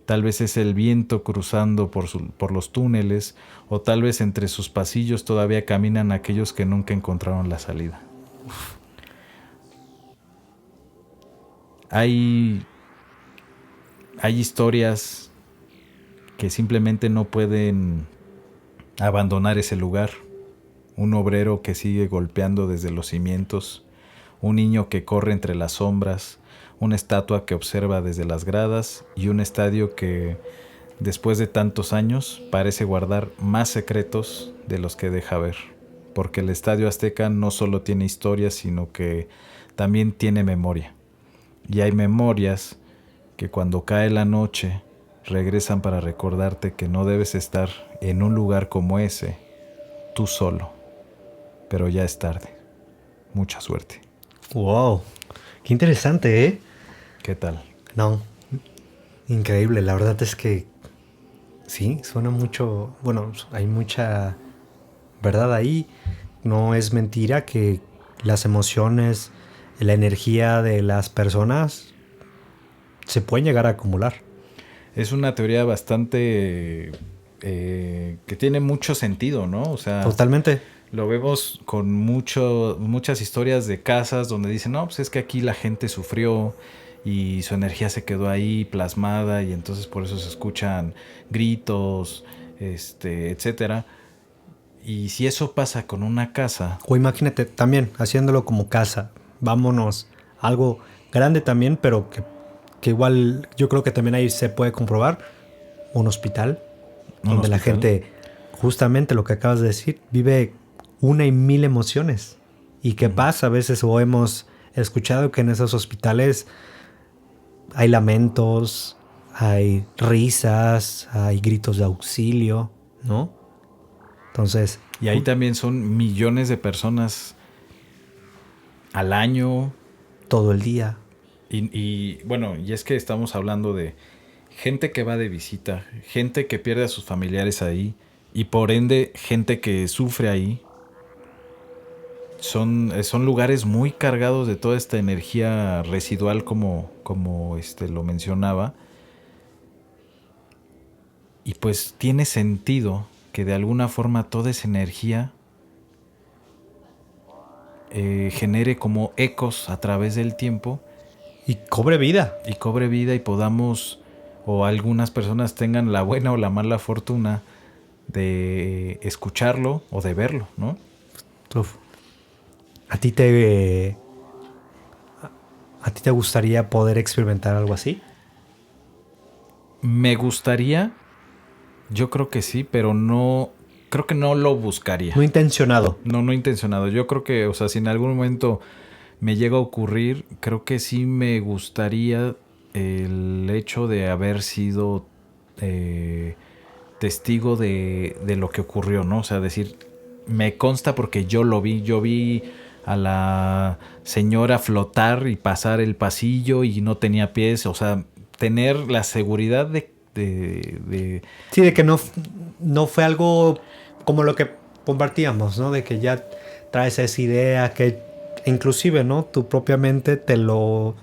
tal vez es el viento cruzando por los túneles, o tal vez entre sus pasillos todavía caminan aquellos que nunca encontraron la salida. Hay historias que simplemente no pueden abandonar ese lugar. Un obrero que sigue golpeando desde los cimientos, un niño que corre entre las sombras, una estatua que observa desde las gradas y un estadio que después de tantos años, parece guardar más secretos de los que deja ver. Porque el Estadio Azteca no solo tiene historia, sino que también tiene memoria. Y hay memorias que cuando cae la noche regresan para recordarte que no debes estar en un lugar como ese, tú solo. Pero ya es tarde. Mucha suerte. Wow, qué interesante, ¿eh? ¿Qué tal? No, increíble. La verdad es que sí, suena mucho. Bueno, hay mucha verdad ahí. No es mentira que las emociones, la energía de las personas se pueden llegar a acumular. Es una teoría bastante que tiene mucho sentido, ¿no? O sea, Totalmente. lo vemos con muchas historias de casas donde dicen, no, pues es que aquí la gente sufrió y su energía se quedó ahí plasmada y entonces por eso se escuchan gritos, etcétera. Y si eso pasa con una casa... O imagínate también haciéndolo como casa. Vámonos. Algo grande también, pero que igual yo creo que también ahí se puede comprobar. Un hospital. Donde la gente, justamente lo que acabas de decir, vive 1,000 emociones. ¿Y qué pasa? A veces o hemos escuchado que en esos hospitales hay lamentos, hay risas, hay gritos de auxilio, ¿no? Entonces... Y ahí también son millones de personas al año. Todo el día. Y bueno, y es que estamos hablando de gente que va de visita, gente que pierde a sus familiares ahí y por ende gente que sufre ahí. Son lugares muy cargados de toda esta energía residual como lo mencionaba. Y pues tiene sentido que de alguna forma toda esa energía genere como ecos a través del tiempo. Y cobre vida. Y cobre vida y podamos, o algunas personas tengan la buena o la mala fortuna de escucharlo o de verlo, ¿no? Uf. ¿A ti te gustaría poder experimentar algo así? Me gustaría, yo creo que sí, pero no, creo que no lo buscaría. No intencionado. No intencionado. Yo creo que, o sea, si en algún momento me llega a ocurrir, creo que sí me gustaría el hecho de haber sido testigo de lo que ocurrió, ¿no? O sea, decir, me consta porque yo lo vi. Yo vi a la señora flotar y pasar el pasillo y no tenía pies. O sea, tener la seguridad de Sí, de que no fue algo como lo que compartíamos, ¿no? De que ya traes esa idea que inclusive, ¿no? Tu propia mente te lo...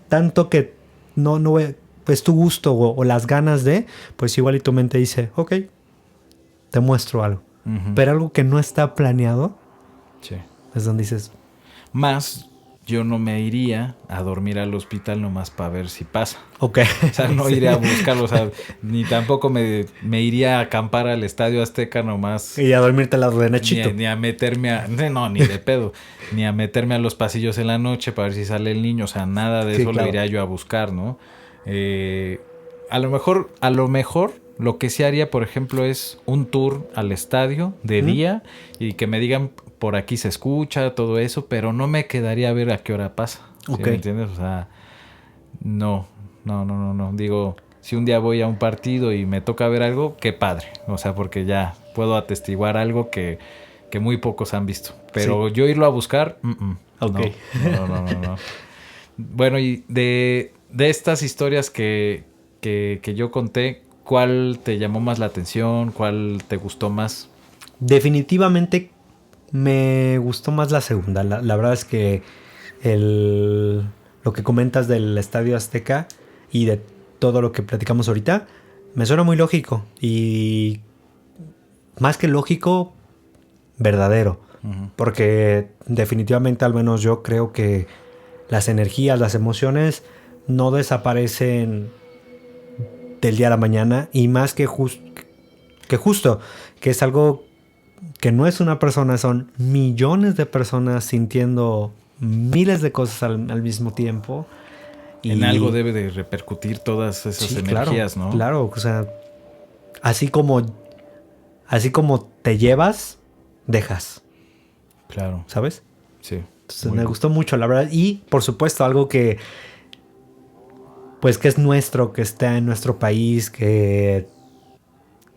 Tanto que no pues tu gusto o las ganas de, pues igual y tu mente dice, ok, te muestro algo. Uh-huh. Pero algo que no está planeado, sí, es donde dices... Más... Yo no me iría a dormir al hospital nomás para ver si pasa. Ok. O sea, no iré a buscarlo. O sea, ni tampoco me iría a acampar al Estadio Azteca nomás. Y a dormirte la de Nachito. Ni a meterme a... No, ni de pedo. Ni a meterme a los pasillos en la noche para ver si sale el niño. O sea, nada de eso claro. Lo iría yo a buscar, ¿no? A lo mejor... Lo que sí haría, por ejemplo, es un tour al estadio de día y que me digan por aquí se escucha, todo eso, pero no me quedaría a ver a qué hora pasa. ¿Sí me entiendes? O sea, no. Digo, si un día voy a un partido y me toca ver algo, qué padre. O sea, porque ya puedo atestiguar algo que muy pocos han visto. Pero sí. Yo irlo a buscar, okay. No. Bueno, y de estas historias que yo conté, ¿cuál te llamó más la atención? ¿Cuál te gustó más? Definitivamente me gustó más la segunda. La verdad es que lo que comentas del Estadio Azteca y de todo lo que platicamos ahorita me suena muy lógico. Y más que lógico, verdadero. Uh-huh. Porque definitivamente, al menos yo creo que las energías, las emociones no desaparecen del día a la mañana, y más que justo, que es algo que no es una persona, son millones de personas sintiendo miles de cosas al mismo tiempo. Y en algo debe de repercutir todas esas energías, claro, ¿no? Claro, o sea, así como te llevas, dejas, Claro, ¿sabes? sí. Entonces Muy me cool. gustó mucho, la verdad. Y por supuesto, algo que pues que es nuestro, que está en nuestro país, que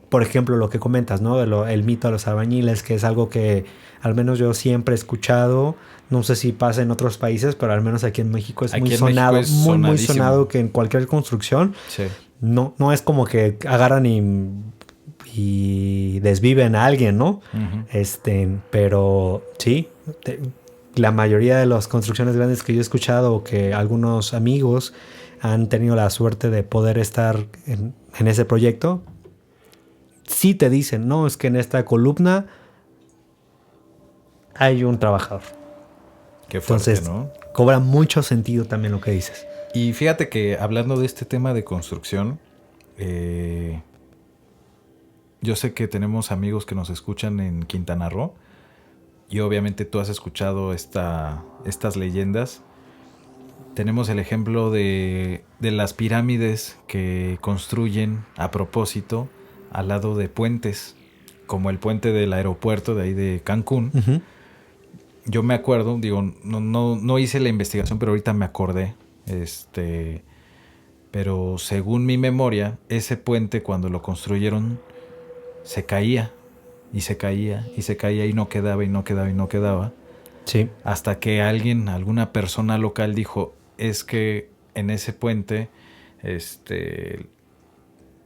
por ejemplo lo que comentas, ¿no? El mito de los albañiles, que es algo que al menos yo siempre he escuchado. No sé si pasa en otros países, pero al menos aquí en México es muy Aquí en México sonado, es muy sonadísimo. sonado, que en cualquier construcción Sí. no es como que agarran y desviven a alguien, ¿no? Ujú. Pero sí, la mayoría de las construcciones grandes que yo he escuchado o que algunos amigos han tenido la suerte de poder estar en ese proyecto, sí te dicen, no, es que en esta columna hay un trabajador. Qué fuerte, Entonces, ¿no? cobra mucho sentido también lo que dices. Y fíjate que hablando de este tema de construcción, yo sé que tenemos amigos que nos escuchan en Quintana Roo y obviamente tú has escuchado estas leyendas. Tenemos el ejemplo de las pirámides que construyen a propósito al lado de puentes, como el puente del aeropuerto de ahí de Cancún. Uh-huh. Yo me acuerdo, digo, no hice la investigación, pero ahorita me acordé. Pero según mi memoria, ese puente cuando lo construyeron se caía y se caía y se caía y no quedaba y no quedaba y no quedaba. Sí. Hasta que alguna persona local dijo, es que en ese puente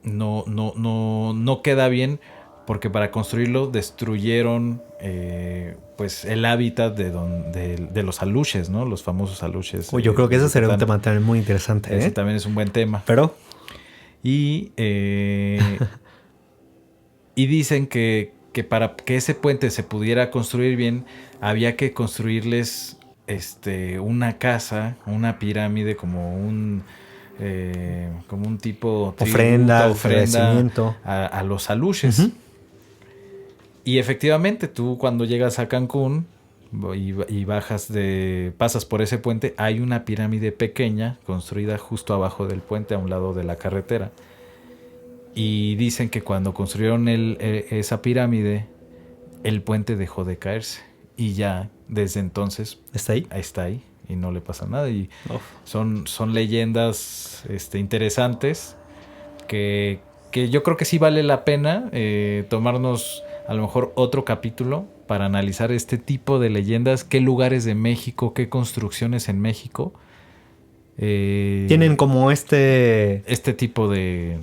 no queda bien porque para construirlo destruyeron pues el hábitat de los aluches, ¿no? Los famosos aluches. Yo creo que de ese sería un Yucatán. tema también muy interesante. Ese también es un buen tema. Pero, Y dicen que para que ese puente se pudiera construir bien, había que construirles una casa, una pirámide, como un tipo ofrenda, tributo, agradecimiento. a los aluches. Uh-huh. Y efectivamente, tú cuando llegas a Cancún y pasas por ese puente, hay una pirámide pequeña construida justo abajo del puente, a un lado de la carretera. Y dicen que cuando construyeron esa pirámide, el puente dejó de caerse. Y ya desde entonces ¿Está ahí? está ahí y no le pasa nada. Y son leyendas interesantes que yo creo que sí vale la pena tomarnos a lo mejor otro capítulo para analizar este tipo de leyendas, qué lugares de México, qué construcciones en México Tienen como este tipo de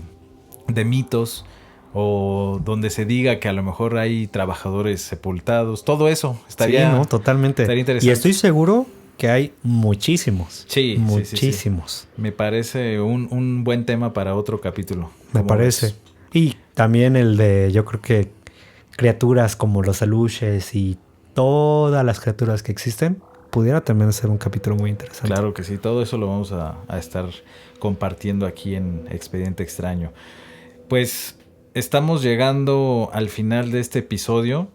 mitos, o donde se diga que a lo mejor hay trabajadores sepultados, todo eso estaría, sí, no, totalmente. estaría interesante. Y estoy seguro que hay muchísimos. Sí, muchísimos. Sí. Me parece un buen tema para otro capítulo. Me parece. ¿Ves? Y también el de, yo creo que criaturas como los aluches y todas las criaturas que existen, pudiera también ser un capítulo muy interesante. Claro que sí, todo eso lo vamos a estar compartiendo aquí en Expediente Extraño. Pues estamos llegando al final de este episodio.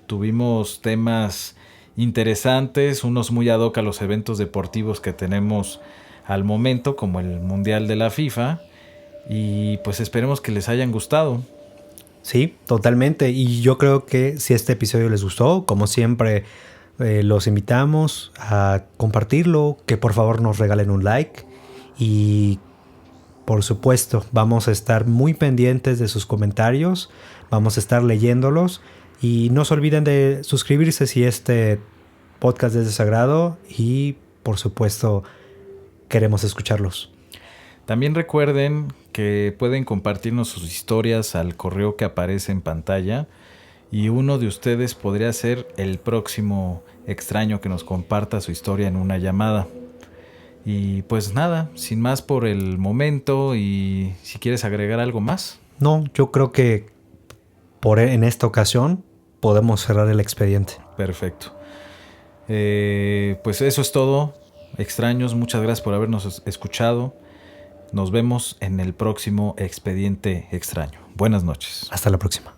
Tuvimos temas interesantes, unos muy ad hoc a los eventos deportivos que tenemos al momento, como el Mundial de la FIFA. Y pues esperemos que les hayan gustado. Sí, totalmente. Y yo creo que si este episodio les gustó, como siempre, los invitamos a compartirlo, que por favor nos regalen un like y por supuesto vamos a estar muy pendientes de sus comentarios, vamos a estar leyéndolos y no se olviden de suscribirse si este podcast es de su agrado y por supuesto queremos escucharlos. También recuerden que pueden compartirnos sus historias al correo que aparece en pantalla y uno de ustedes podría ser el próximo extraño que nos comparta su historia en una llamada. Y pues nada, sin más por el momento, y si quieres agregar algo más. No, yo creo que en esta ocasión podemos cerrar el expediente. Perfecto. Pues eso es todo. Extraños, muchas gracias por habernos escuchado. Nos vemos en el próximo Expediente Extraño. Buenas noches. Hasta la próxima.